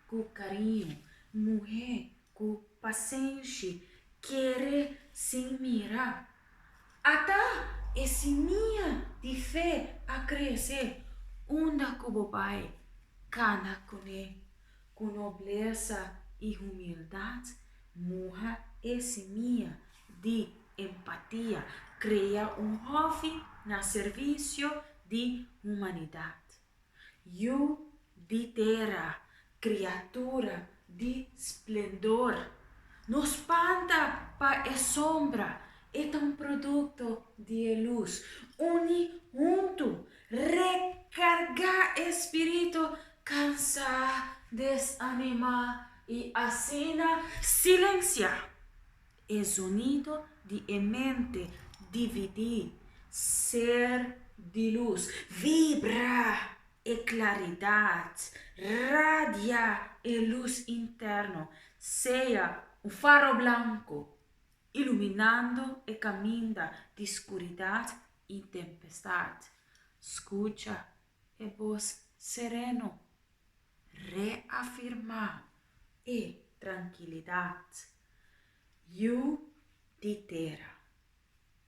com carinho, mulher com paciência, querer sem mirar, até semilla de fé a crescer, onda como pai, cana com nobreza e humildade, morra semilla de empatia, cria hobby na serviço de humanidade. Eu de terra, criatura de esplendor, nos espanta para a sombra, é um produto de luz. Uni junto, recargar espírito, cansar, desanimar e assina silenciar. É sonido de mente dividir, ser de luz, vibra e claridade, radia e luz interno, seja faro branco, iluminando e caminho de escuridade e tempestade. Escucha e voz sereno, reafirmar e tranquilidade. Eu de terra,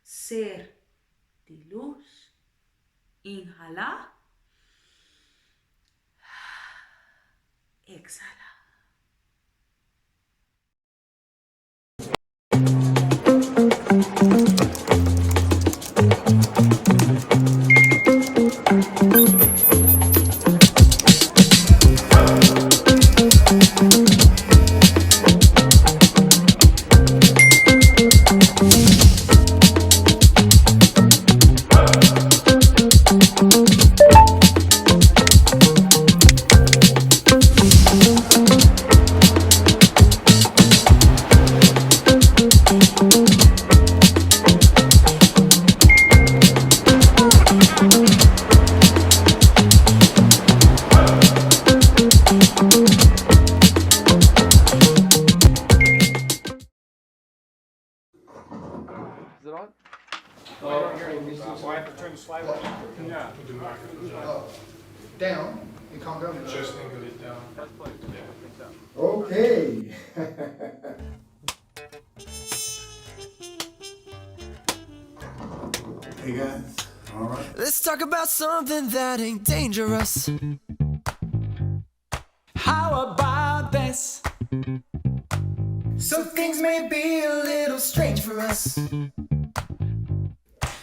ser de luz, inhalar, exhalar. out? Turn the slide on. Yeah. Down. You calm down. Just angle it down. That's play. Yeah, I think so. Okay. Hey guys. All right. Let's talk about something that ain't dangerous. How about this? So things may be a little strange for us,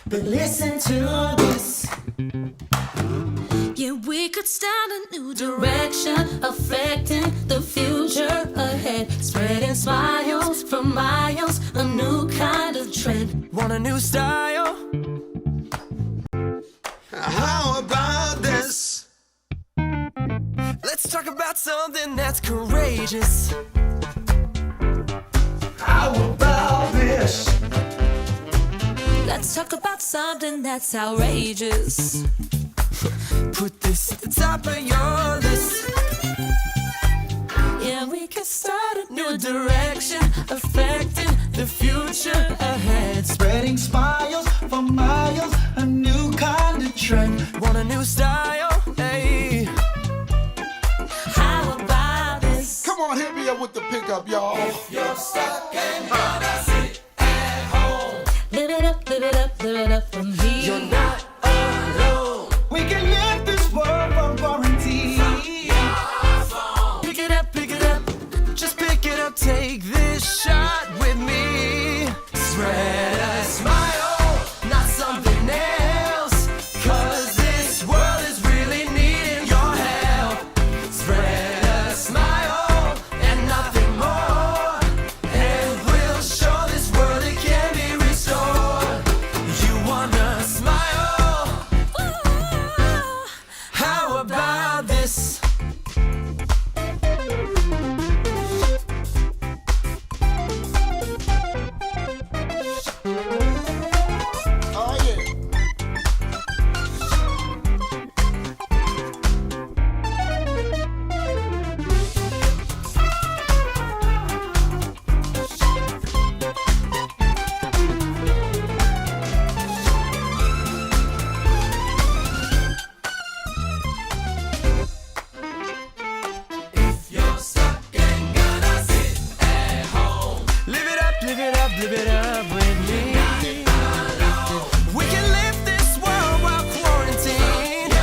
but listen to this. Yeah, we could start a new direction, affecting the future ahead. Spreading smiles for miles, a new kind of trend. Want a new style? How about this? Let's talk about something that's courageous. How about this? Let's talk about something that's outrageous. Put this at the top of your list. Yeah, we could start a new direction, affecting the future ahead. Spreading smiles for miles, a new kind of trend. Want a new style? Hey. How about this? Come on, hit me up with the pickup, y'all. If you're stuck and gonna sit at home, live it up, live it up, live it up for me. You're not alone. We can lift this world from quarantine. Pick it up, just pick it up. Take this shot with me. Spread a smile, not something else. 'Cause this world is really needing your help. Spread a smile and nothing more, and we'll show this world it can be restored. You wanna smile? How about this? Oh yeah. If you're stuck and gonna sit at home, live it up, live it up, live it up with me. We can live this world while quarantined.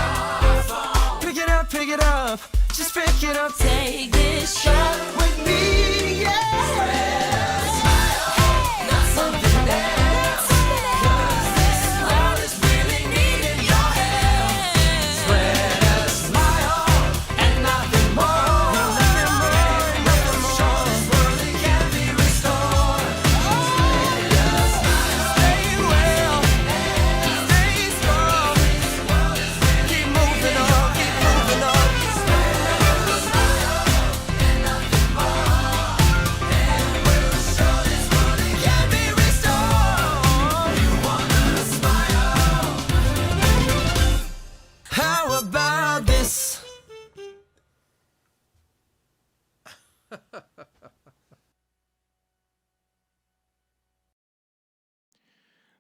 Pick it up, just pick it up. Take this shot with me, yeah. Not something else. 'Cause this world is really needing your help. Spread a smile and nothing more. Show this world it can be restored. Spread a smile. Stay well, stay strong. Keep moving on, keep moving on. How about this?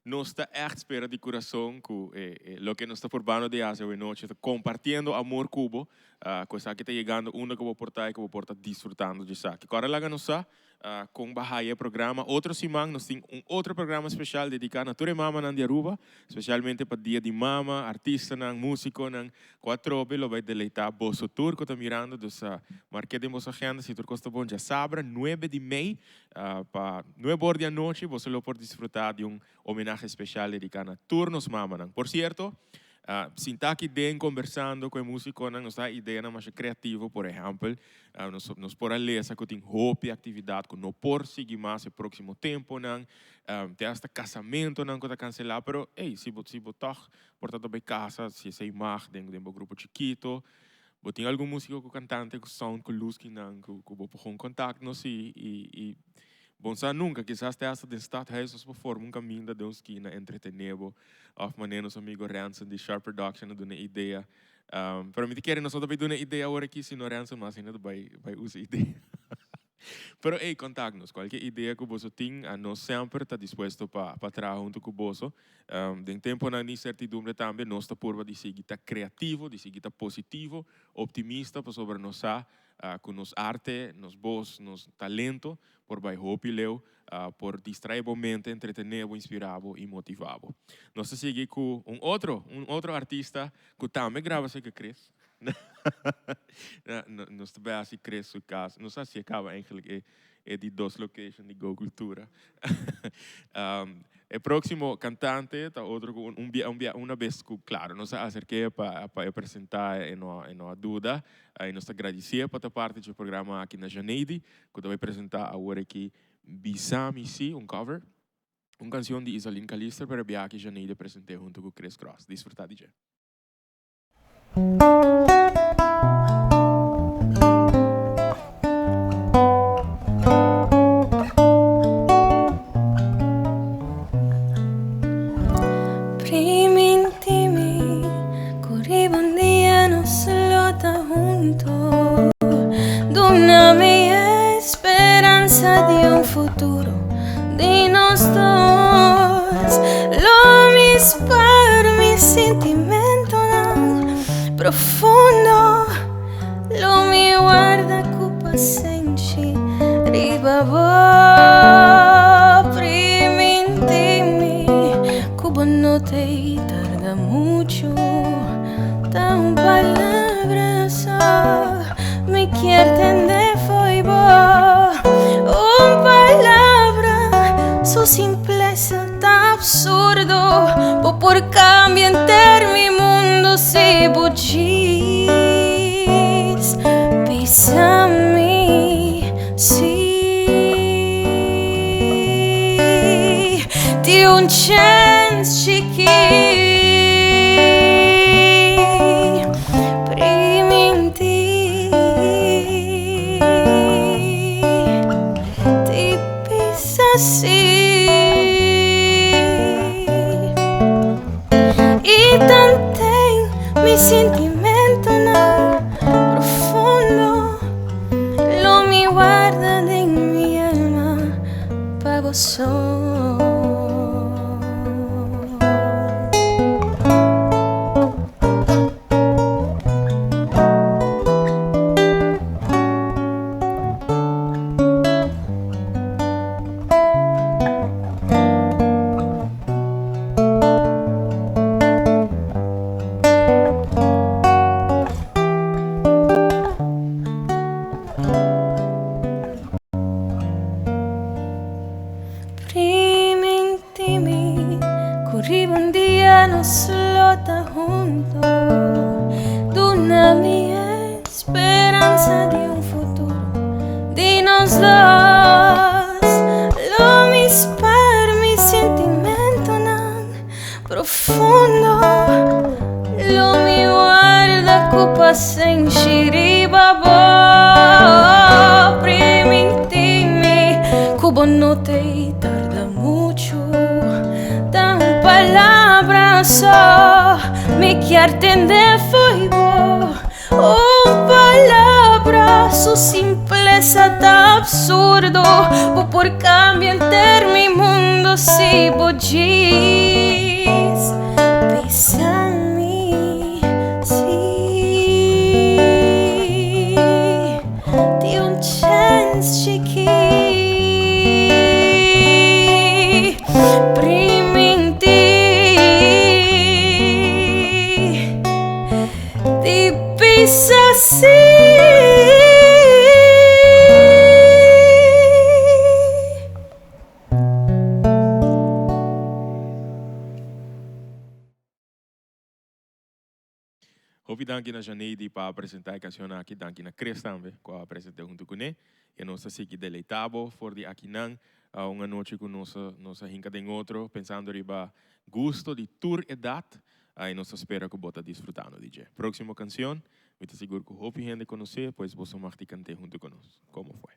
Nos está echt espera de coração que lo que nos está formando de hace hoy noche, compartiendo amor cubo, coisa que está llegando una que vou portar e que vou portar disfrutando de isso. Agora lá nos com Bahia programa, outro semana nós temos outro programa especial dedicado a toda mama na Aruba, especialmente para dia de mama, artista, músico, quatro lo vai deleitar Bosso Turco tá mirando, dus marque de vossa agenda, se tu gosta bom já sabe, 9 de maio, para 9 horas da noite, você lo pode desfrutar de homenagem especial dedicado a turnos mama. Por cierto, sin estar aqui dentro conversando com o músico, nos dá ideia mais criativa, por exemplo, nos por ler que tem hope atividade que não por seguir mais no próximo tempo, tem esta casamento que está cancelado, pero se você toch portanto bem casa, se você imag dentro de um grupo chiquito, você tem algum músico com cantante com sound com luz que você pode contato-nos e bom, nunca, quizás te essa de stadhuis por forma caminho de uns que na entretenebo of maneira nos amigo Ransom de Sharp Production do uma ideia. Para mim te querem nós também do uma ideia agora aqui se não Ransom mas ainda vai usar ideia. Pero, hey, contactos. Qualquer ideia que você tenha, nós sempre está disposto para trabalhar junto com você. Tem tempo na incertidumbre também, nós está por de seguir criativo, de seguir positivo, optimista sobre nossa com nos arte, nos voz, nos talento, por vai hope leu, por distrair a mente, entretener, inspirar e motivar. Nós seguir com outro artista que também grava esse que Chris. Nós também assim Chris o caso. Não sei se acaba eigenlijk de duas locations de Go Cultura. O próximo cantante tá outro uma vez claro, nós acerquei para apresentar em uma dúvida e nós agradecer para a parte do programa aqui na Janeide, que eu vou apresentar agora aqui Bisami Si, cover, uma canção de Isaline Callister para a aqui Janeide apresentei junto com Chris Cross. Desfrutar DJ. Primi intimi, corrivo un día nos lota junto de una mía esperanza de un futuro de nos dos. Lo mis para mi sentimento profundo, lo mi guarda cupa senci ribabo primi intimi cubo no te tarda mucho tan palabras me quiere entender foi bo palabra su simpleza tan absurdo por cambio entero mi mundo se budis Bisami si di un chance chiqui priminti ti pisasi e tantei mi sentimento no profundo lo mi guarda de mi alma pa vos. Danke na Janeide para apresentar a canção aqui, danke na Chris também, que apresentei junto com ele. E nós estamos deleitado por de aqui uma noite com nossa rinca de outro, pensando riba gosto de tour edad, e nós espera que bota disfrutando, DJ. Próxima canção, eu estou seguro que o gente conhecer, pois você vai cantar junto conosco. Como foi?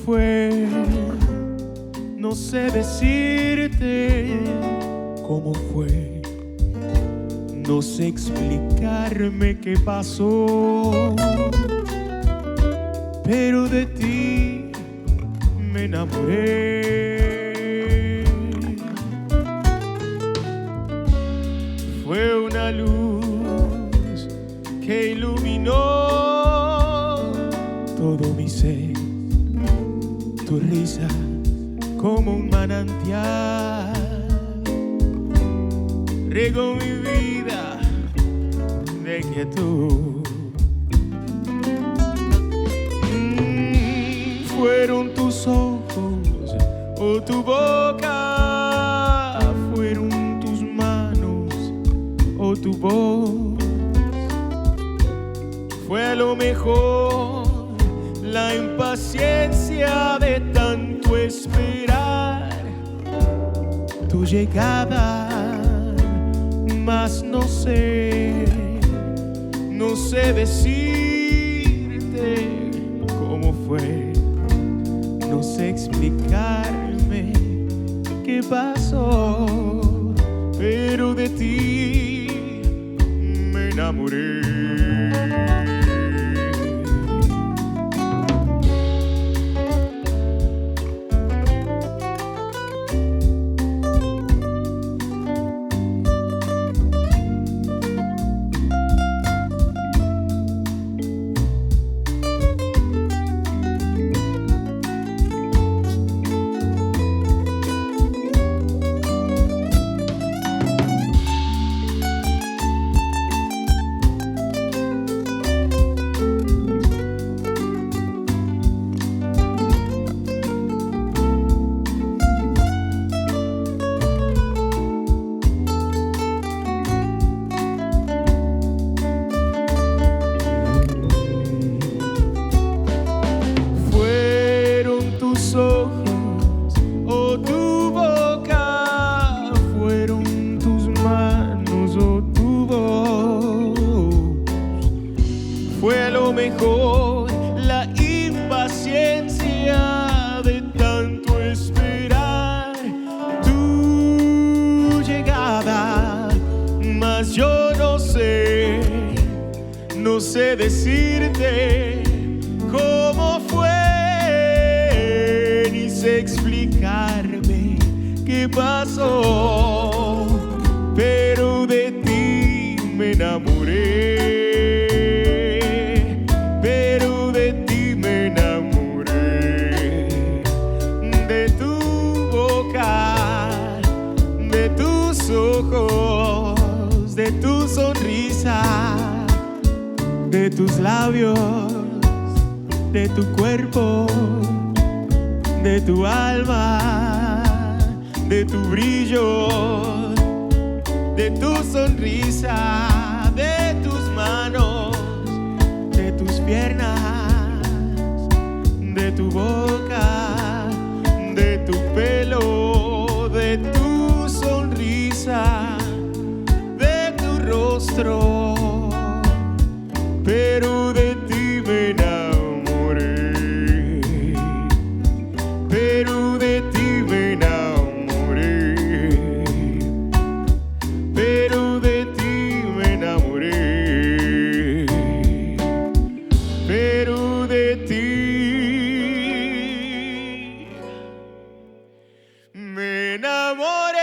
fue, no sé decirte cómo fue, no sé explicarme qué pasó, pero de ti me enamoré. Fue una luz que iluminó todo mi ser, tu risa como un manantial regó mi vida de quietud. Fueron tus ojos o tu boca, fueron tus manos o tu voz. Fue a lo mejor la impaciencia de tanto esperar tu llegada, mas no sé decirte cómo fue, no sé explicarme qué pasó, pero de ti me enamoré. No sé decirte cómo fue, ni sé explicarme qué pasó, pero de ti me enamoré, pero de ti me enamoré, de tu boca, de tus ojos, de tu sonrisa, de tus labios, de tu cuerpo, de tu alma, de tu brillo, de tu sonrisa, de tus manos, de tus piernas, de tu boca, de tu pelo, de tu sonrisa, de tu rostro. Pero de ti me enamoré, pero de ti me enamoré, pero de ti me enamoré, pero de ti me enamoré.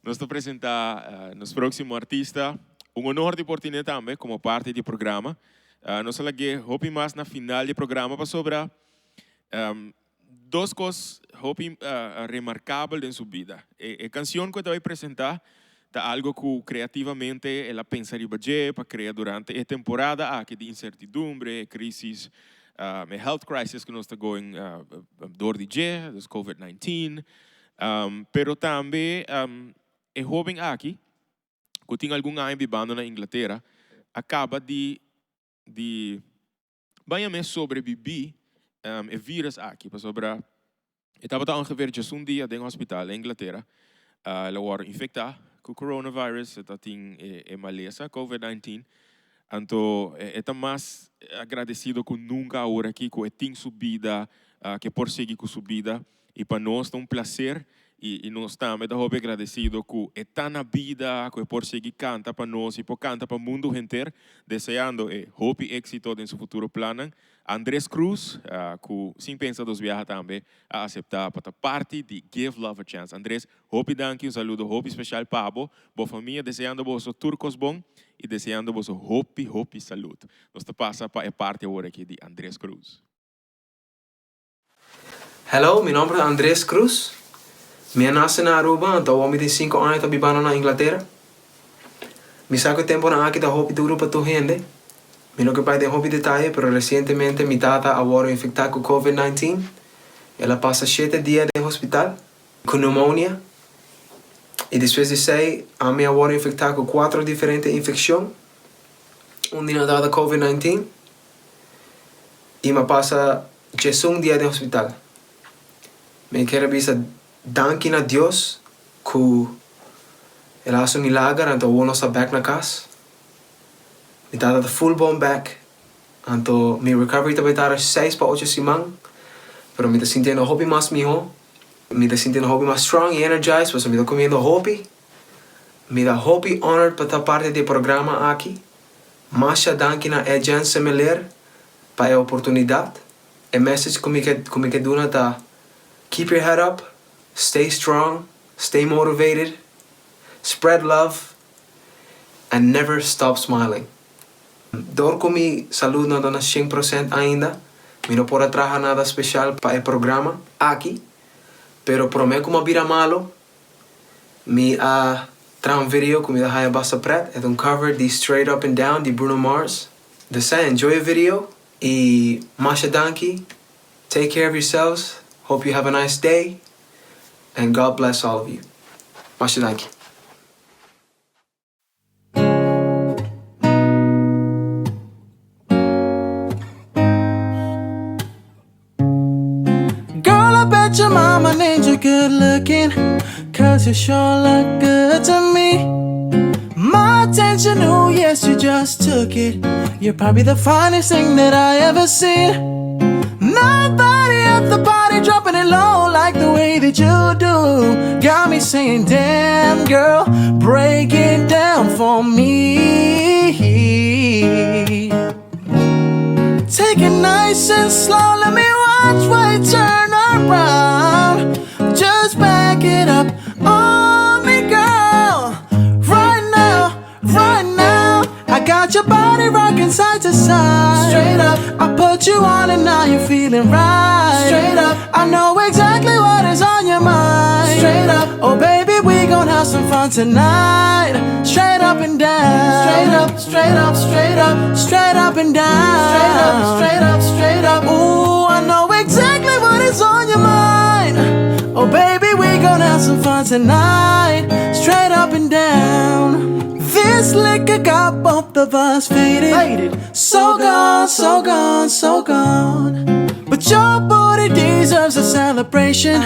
Nós te apresentar nos próximo artista, honor de oportunidade também como parte do programa. Nós vamos hope mais na final do programa para sobre duas coisas hope remarcáveis em sua vida. A canção que eu vou apresentar é algo que criativamente ela pensa para criar durante a temporada aqui de incertidumbre, crise, health crisis que nós estamos going door de COVID-19, pero também é jovem aqui, que tem algum ano vivendo na Inglaterra, acaba de bem sobreviver el virus aqui, para sobra. Estava tá ongeveer just um dia dentro do hospital em Inglaterra. Ela was infectada com coronavirus, está em maleza, COVID-19. Então, está mais agradecido com nunca agora aqui, com a subida, que por seguir com subida. E para nós é prazer. E nós estamos agradecidos com a vida, que por seguir canta para nós e por canta para o mundo inteiro, desejando hope e êxito em seu futuro plano. Andrés Cruz, que sem pensar dos viajes também, a aceitar para parte de Give Love a Chance. Andrés, hope danke, saludo, hope especial para boa família, desejando vos turcos bom e desejando vos hope saúde. Nós passa para a parte agora aqui de Andrés Cruz. Hello, mi nombre es Andrés Cruz. Me nace na Aruba, então eu tenho 5 anos de vivendo na Inglaterra. Me saco tempo na aqui da hope duro para tu gente. Me não que pai de hope detalhe, pero recientemente mi tata agora infectada com COVID-19. Ela passa 7 dias de hospital com pneumonia. E depois de 6, a minha agora infectada com 4 diferentes infecções. Dia da COVID-19. E me passa 11 dias de hospital. Me quero dizer danke a Deus que Ele fez milagre, então eu não estou back na casa. Me dá full bone back. Então, minha recovery também está 6 para 8 semanas. Pero me está sentindo hobby mais melhor. Me está sentindo hobby mais strong e energized, porque me está comendo hobby. Me dá hobby honored para estar parte do programa aqui. Mas danke a agência Miller para a oportunidade. A message que me dou é keep your head up, stay strong, stay motivated, spread love, and never stop smiling. Door com mi saúde não dá 100% ainda. Me não pode trazer nada especial para o programa aqui. Pero prometo que uma vira malo. Me trazer vídeo que me dá a basta pret. É cover de Straight Up and Down de Bruno Mars. Dessa enjoy o vídeo e masha danke. Take care of yourselves. Hope you have a nice day. And God bless all of you. Masha danke. Your mama named you good looking, 'cause you sure look good to me. My attention, oh yes, you just took it. You're probably the finest thing that I ever seen. Nobody at the party dropping it low like the way that you do. Got me saying, damn girl, break it down for me. Take it nice and slow, let me watch while you turn around. Just back it up on me, girl. Right now, I got your body rocking side to side. Straight up, I put you on and now you're feeling right. Straight up, I know exactly what is on your mind. Straight up, oh baby, we gon' have some fun tonight. Straight up and down. Straight up, straight up, straight up, straight up and down. Straight up, straight up, straight up. Ooh, I know exactly what is on your mind. Oh baby, we gon' have some fun tonight. Straight up and down. This liquor got both of us faded. So gone, so gone, so gone. But your booty deserves a celebration.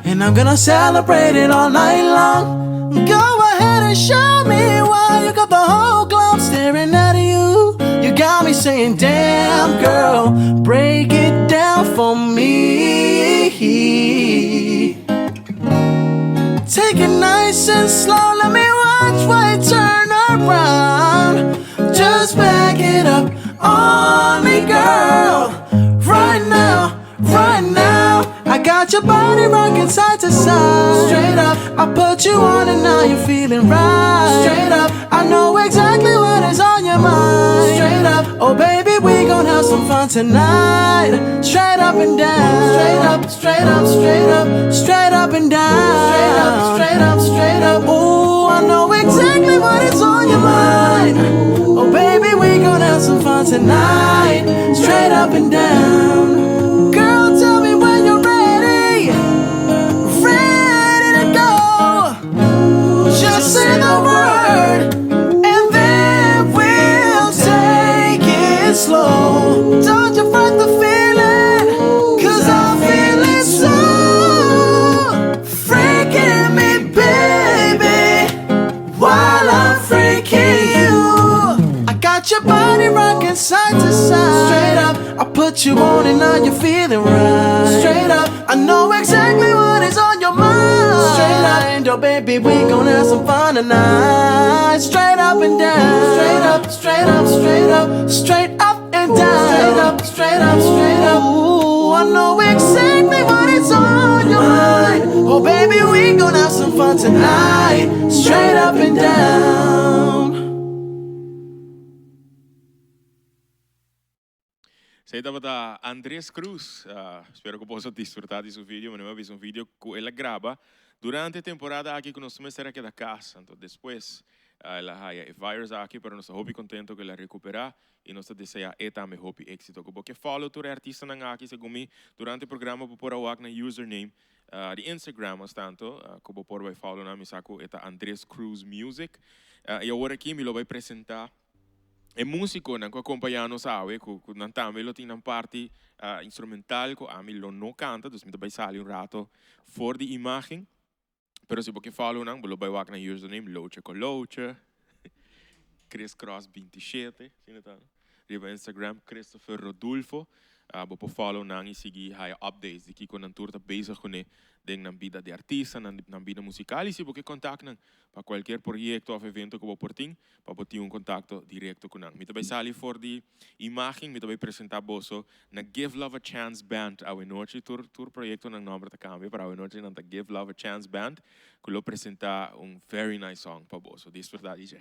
And I'm gonna celebrate it all night long. Go ahead and show me why you got the whole club staring at you. You got me saying, damn girl, break it down for me. Take it nice and slow, let me watch while you turn around. Just back it up on me, girl. Right now, I got your body rocking side to side. Straight up, I put you on and now you're feeling right. Straight up, I know exactly what is on your mind. Straight up, oh baby, we gon' have some fun tonight. Straight up and down. Straight up, straight up, straight up, straight up and down. Straight up, straight up, straight up. Ooh, I know exactly what is on your mind. Oh baby, we gon' have some fun tonight. Straight up and down. Girl, tell me when you're ready. Ready to go. Just say the word, and then we'll take it slow. Don't you fight the feeling? got your body rocking side to side. Straight up, I put you on and now you're feeling right. Straight up, I know exactly what is on your mind. Straight up, and oh baby, we gon' have some fun tonight. Straight up and down. Straight up, straight up, straight up, straight up and down. Straight up, straight up, straight up. Ooh, I know exactly what is on your mind. Oh baby, we gon' have some fun tonight. Straight up and down. Sei da Andrés Cruz. Spero che possa disfrutar di suo video, ma abbiamo un video che ela grava durante a temporada aqui que nós estamos aqui da casa. Então depois ela haya virus aqui, pero nós estamos contento que ela recuperar e nós deseja também hope êxito. Porque follow todo artista na aqui segundo durante o programa por awak na username de Instagram tanto como por vai follow na misaco eta Andrés Cruz Music. E agora aqui me lo vai apresentar é músico que acompanha nos awe que também lo tem na parte instrumental que a mim lo não canta, então me vai sair rato fora de imagem. Pero se você follow não, lo vai wak na username Loche com Loche, Chris Cross 27, sim tá? Riba Instagram Christopher Rodolfo, você follow não e seguir high updates de que quando tour tá bezig com na vida de artista, na vida musical e se você contacta para qualquer projeto ou evento que você tem, para você ter contato direto com nós. Me também sair fora de imagem, me também apresentar você na Give Love a Chance Band, a noite tour projeto na nome da câmera para a noite na Give Love a Chance Band, que lo apresentar very nice song para você. Desfrutar disso.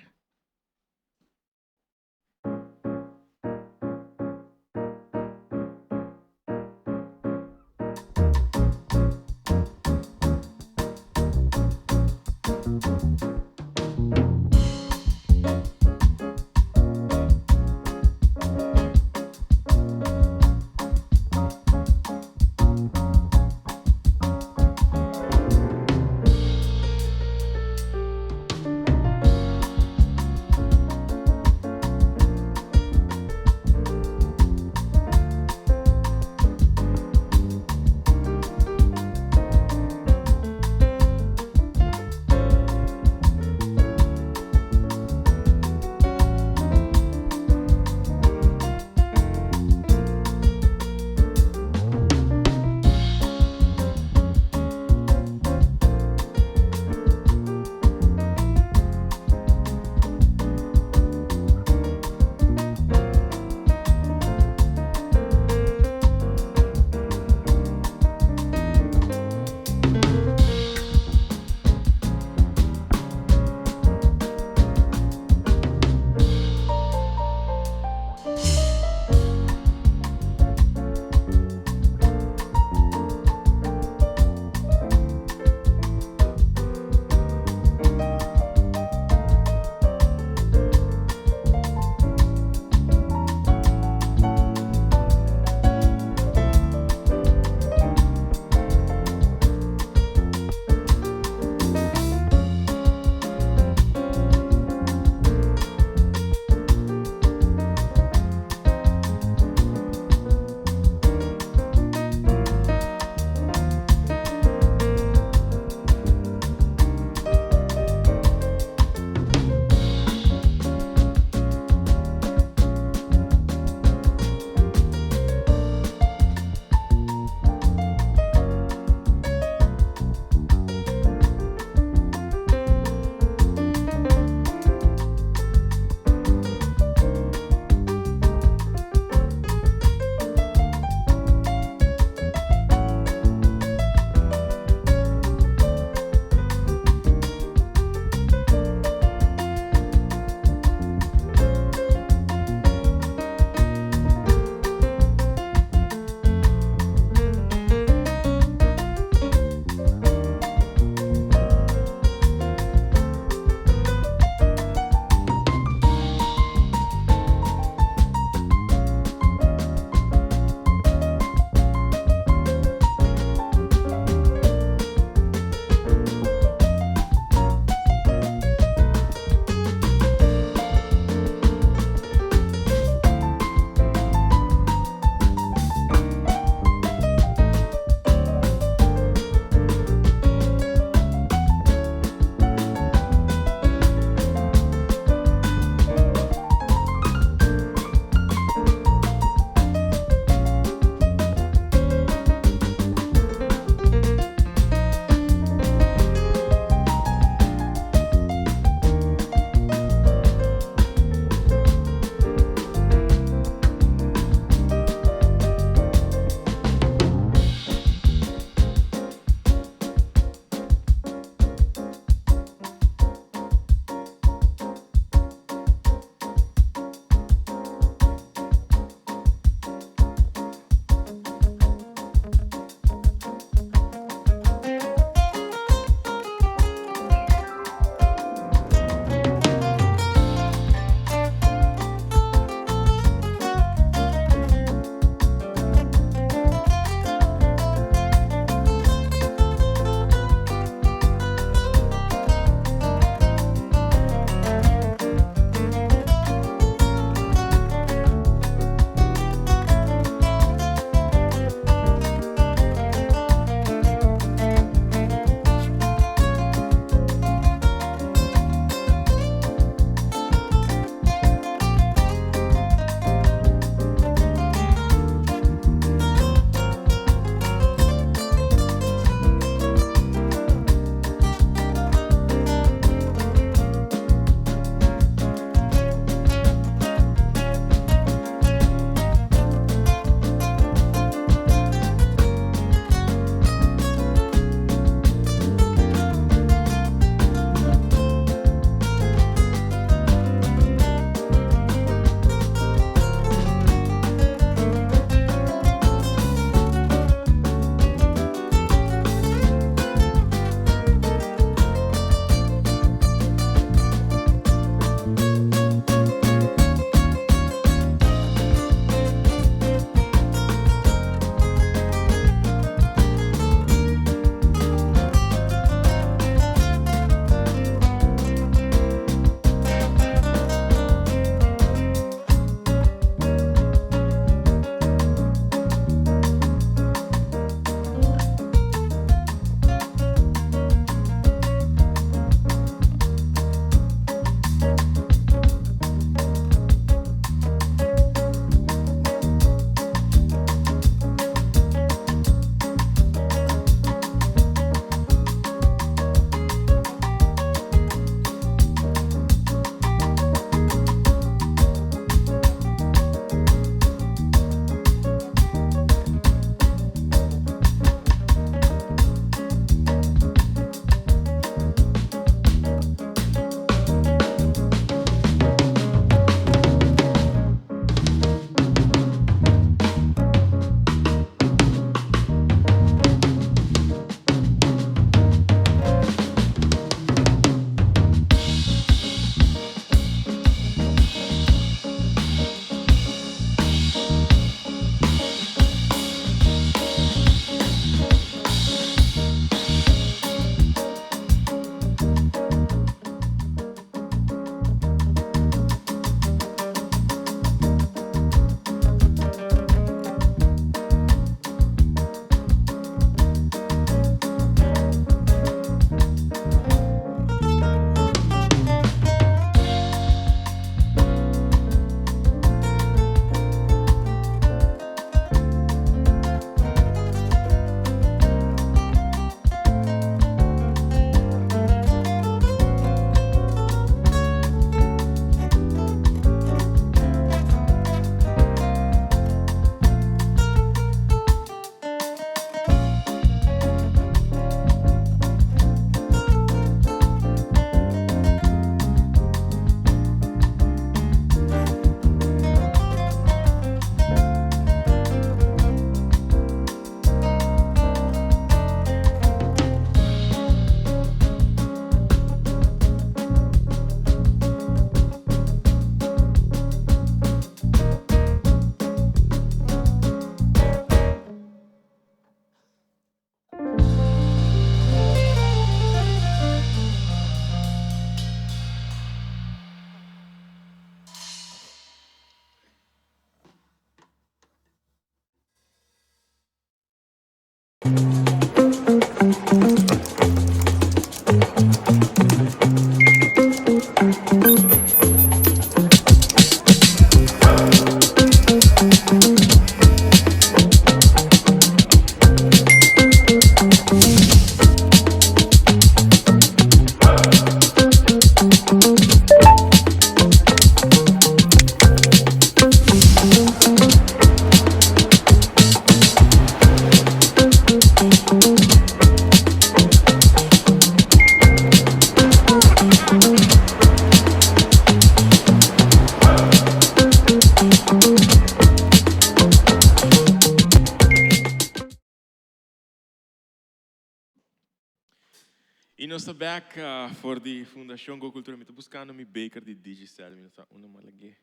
E nós estamos back voor de Fundação Go Cultura. Eu estou buscando meu baker de Digicel. Eu estou uma malagé.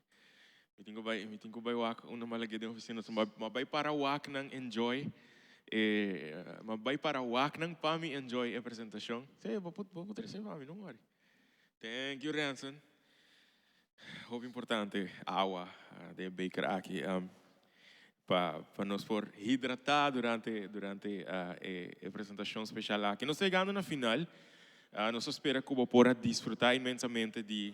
Eu tenho que wak uma malagé de oficina. Mas vai para wak nang enjoy. Mas vai para wak nang pami enjoy a apresentação. Sei, vou poder ser pami, não worry. Thank you, Ranson. Hope importante, água de baker aqui. Para nós for hidratar durante a apresentação especial aqui. Nós chegando na final, nós espera que possa desfrutar imensamente de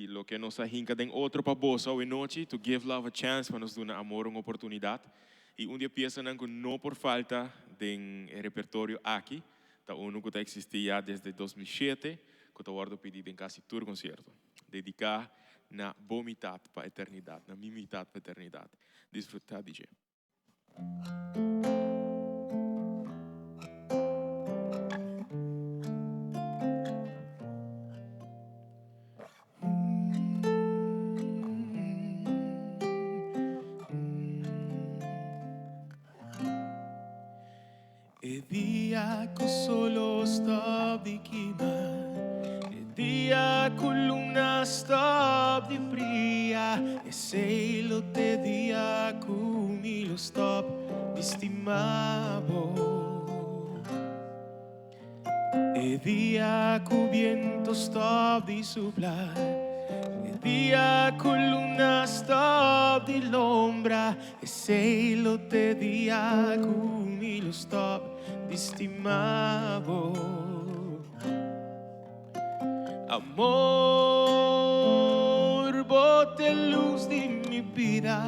lo que nos hinca de outro para bolsa hoje noite, to give love a chance, para nos dar amor uma oportunidade. E dia pieza não por falta de repertório aqui, tá uno que existia desde 2007, que está guardo pedido em quase todo concerto, dedicar na vomitat para a eternidade, na mimitat para a eternidade. Desfrutar, DJ. E dia que solo stop di queimar, e dia que luna stop di brillar, e cielo te dia que mi lo stop di stimavo, e dia que o viento stop di soplar, e dia que luna stop di l'ombra, e cielo te dia que mi lo stop di stimavo. Amor, bote luz de mi vida,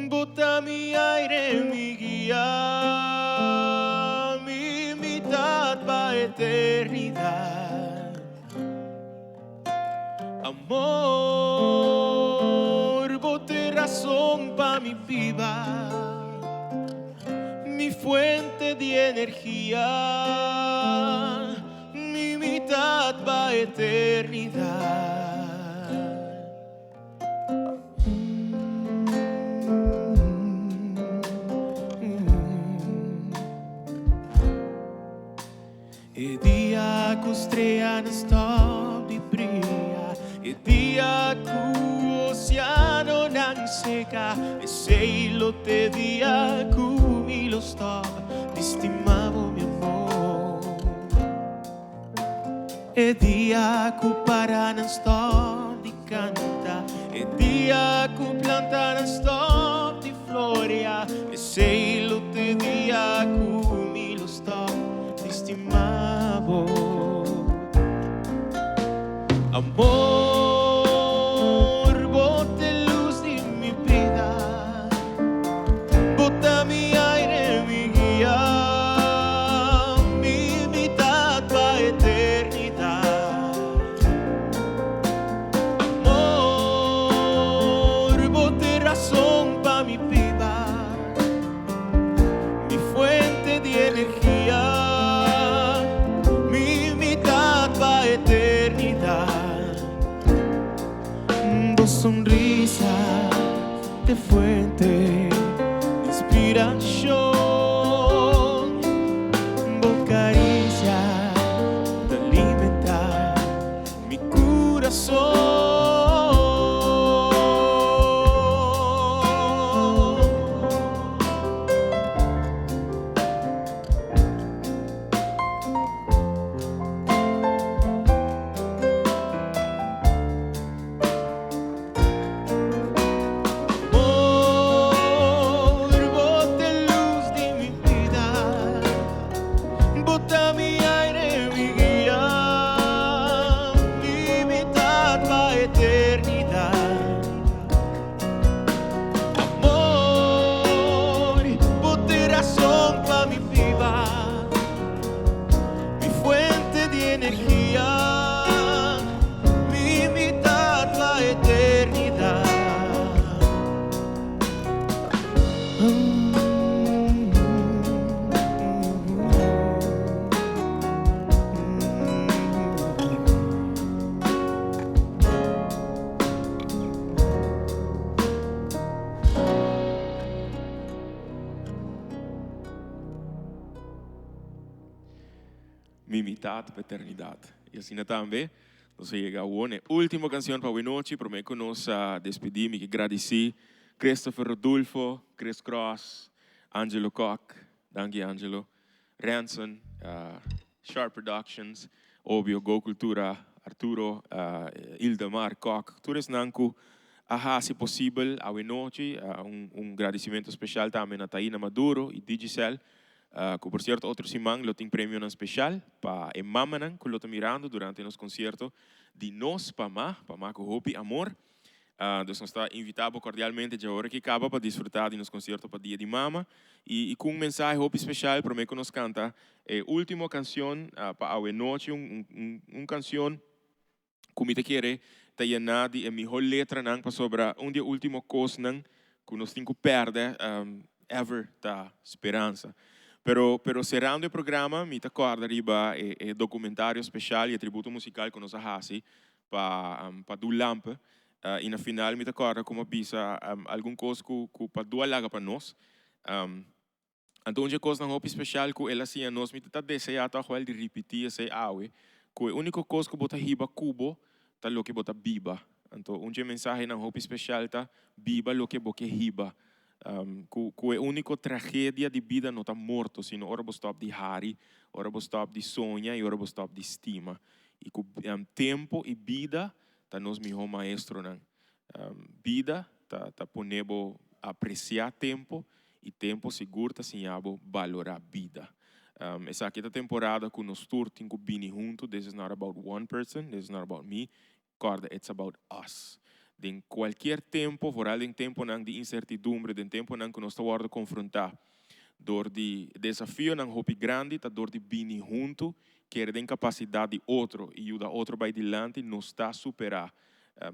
bota mi aire, mi guía, mi mitad pa' eternidad. Amor, bote razón pa' mi vida, mi fuente de energía, mi mitad va eternidad. E dia que estrela não stop de brilhar, e dia que o oceano não seca, e cielo te dia que mi lo stop, ti stimavo mi amor. E dia que o para non stop di canta, e dia que o planta non stop di floria, e cielo te dia que mi lo stop, ti stimavo. Amor, bote luz de mi vida, bota mi aire, mi guía, mi mitad pa' eternidad. Amor, bote razón pa' mi vida, mi fuente de energía, mi mitad pa' eternidad. Dos sonrisas de fuente de inspiración, vos caricia de alimentar mi corazón. mi mitad paternidad. Y así también, nos llega a una última canción para hoy noche, pero me conoce a despedirme, que agradeci Christopher Rodulfo, Chris Cross, Angelo Koch, danke Angelo, Ranson, Sharp Productions, obvio Go Cultura, Arturo, Ildemar Koch, todos nanku, se possível a hoy noche, agradecimento especial também a Taina Maduro e Digicel, que por cierto outro simang lo tem prêmio especial para a mamãe que lo está mirando durante nos concerto de nós para má com hopi amor. Então nós está invitado cordialmente de hora que acaba para desfrutar de nos concerto para dia de mama e com mensagem hopi especial para mim que nos canta última canção para a noite canção como te quer tá llena de a melhor letra nang para sobre dia último coisa nang que nós temos que perder ever da esperança. Pero cerrando o programa, me acorda riba o documentário especial e tributo musical que nós fazemos para do lampa. E na final me acorda como pisa alguma coisa que para do alaga para nós. Então uma coisa não especial que ela assim nós me tá desejando a de repetir esse awe. Que a única coisa que bota riba cubo tá lo que bota biba. Então uma mensagem não especial tá biba lo que boque riba. Que a única tragédia de vida não está morto, sino ora você stop de hari, ora você stop de sonha e ora você stop de estima. E que tempo e vida tá nos melhor maestro não. Vida tá ponebo apreciar tempo e tempo seguro tá sinhabo valorar vida. Essa aqui é temporada que nós todos temos que vir junto. This is not about one person, this is not about me. Corda, it's about us. De qualquer tempo, vooral em tempo de incertidumbre, de tempo que nós estamos confrontar, door de desafio não hopi grande, tá door de bini junto, quer de capacidade de outro e ajuda outro para adiante, nos está superar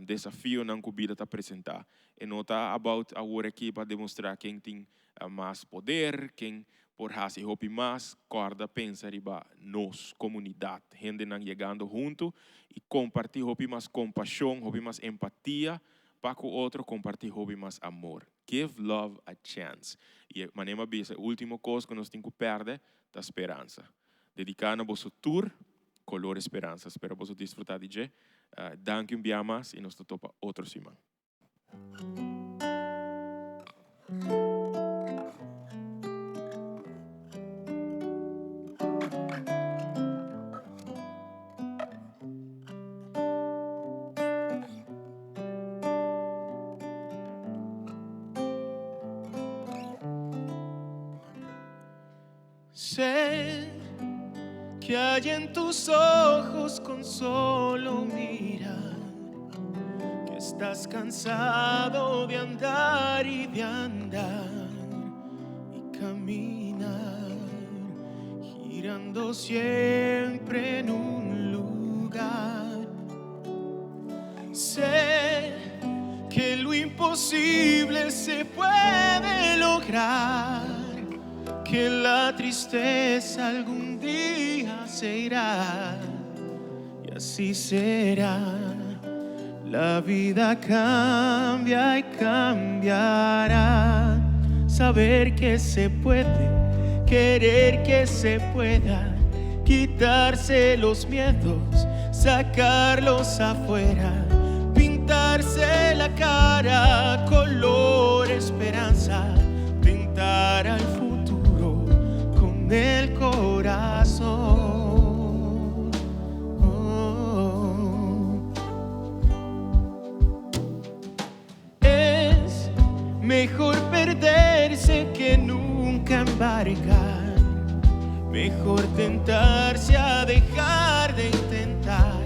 desafio não que a vida está apresentar. E não está about a hora aqui para demonstrar quem tem mais poder, quem por fazer hopi mais, corda pensa riba nós, comunidade, gente não chegando junto e compartilhar hopi mais compaixão, hopi mais empatia, para que o outro compartilhe hopi mais amor. Give love a chance. E manema bisa, a última coisa que nós temos que perder da esperança. Dedicar a vosso tour, color esperança. Espero que você desfrutar de je. Danke um dia mais e nós topa outro semana. Sé que hay en tus ojos con solo mirar, que estás cansado de andar y de andar y caminar, girando siempre en un lugar. Sé que lo imposible se puede lograr, que la tristeza algún día se irá y así será. La vida cambia y cambiará. Saber que se puede, querer que se pueda, quitarse los miedos, sacarlos afuera, pintarse la cara color esperanza, pintar al futuro del corazón. Es mejor perderse que nunca embarcar, mejor tentarse a dejar de intentar,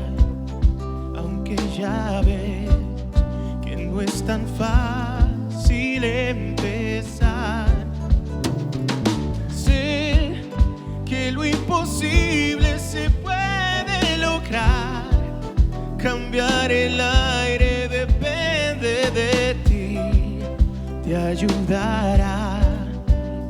aunque ya ves que no es tan fácil empezar. Que lo imposible se puede lograr, cambiar el aire depende de ti, te ayudará,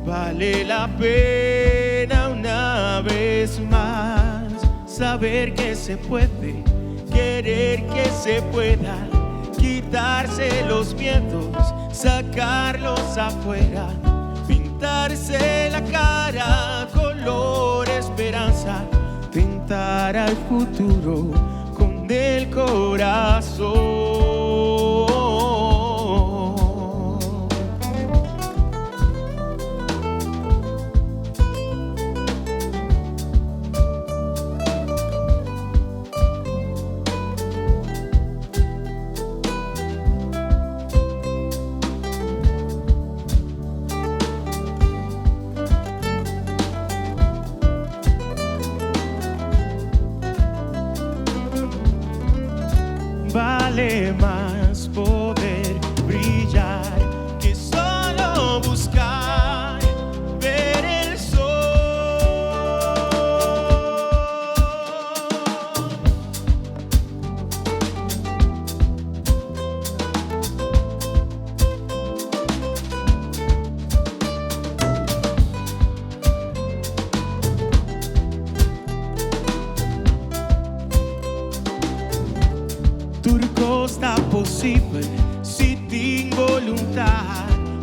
vale la pena una vez más, saber que se puede, querer que se pueda, quitarse los miedos, sacarlos afuera, pintarse la cara color esperanza, pintar al futuro con el corazón. Vale más poder brillar que solo buscar ver el sol. Turco está possível se tem vontade.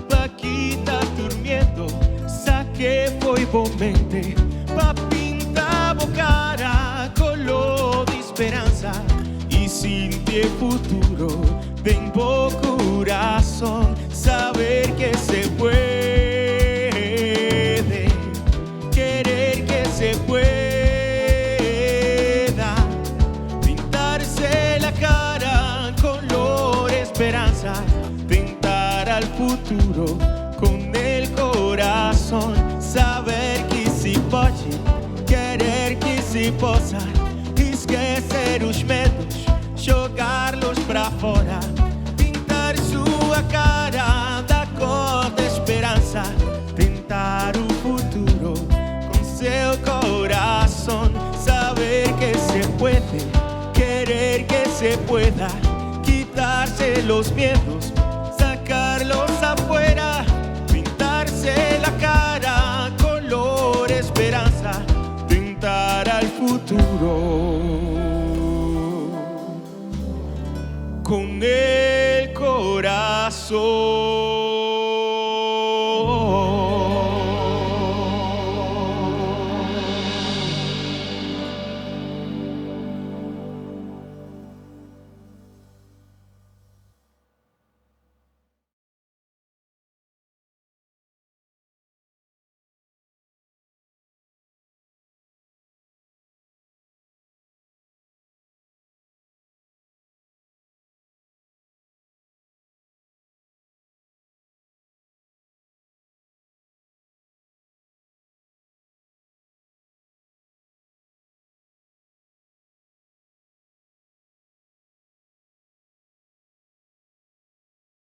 Paquita dormindo, saque foi bomente pa pintar a cara color de esperança e sentir futuro. Tem bom coração, saber que se puede, querer que se pueda. Esperanza, tentar al futuro con el corazón, saber que se pode, querer que se possa, esquecer os medos, jogar-los pra fora, pintar sua cara da cor da esperança, tentar o futuro com seu coração, saber que se puede, querer que se pueda. Quitarse los miedos, sacarlos afuera, pintarse la cara, color esperanza, tentar al futuro con el corazón.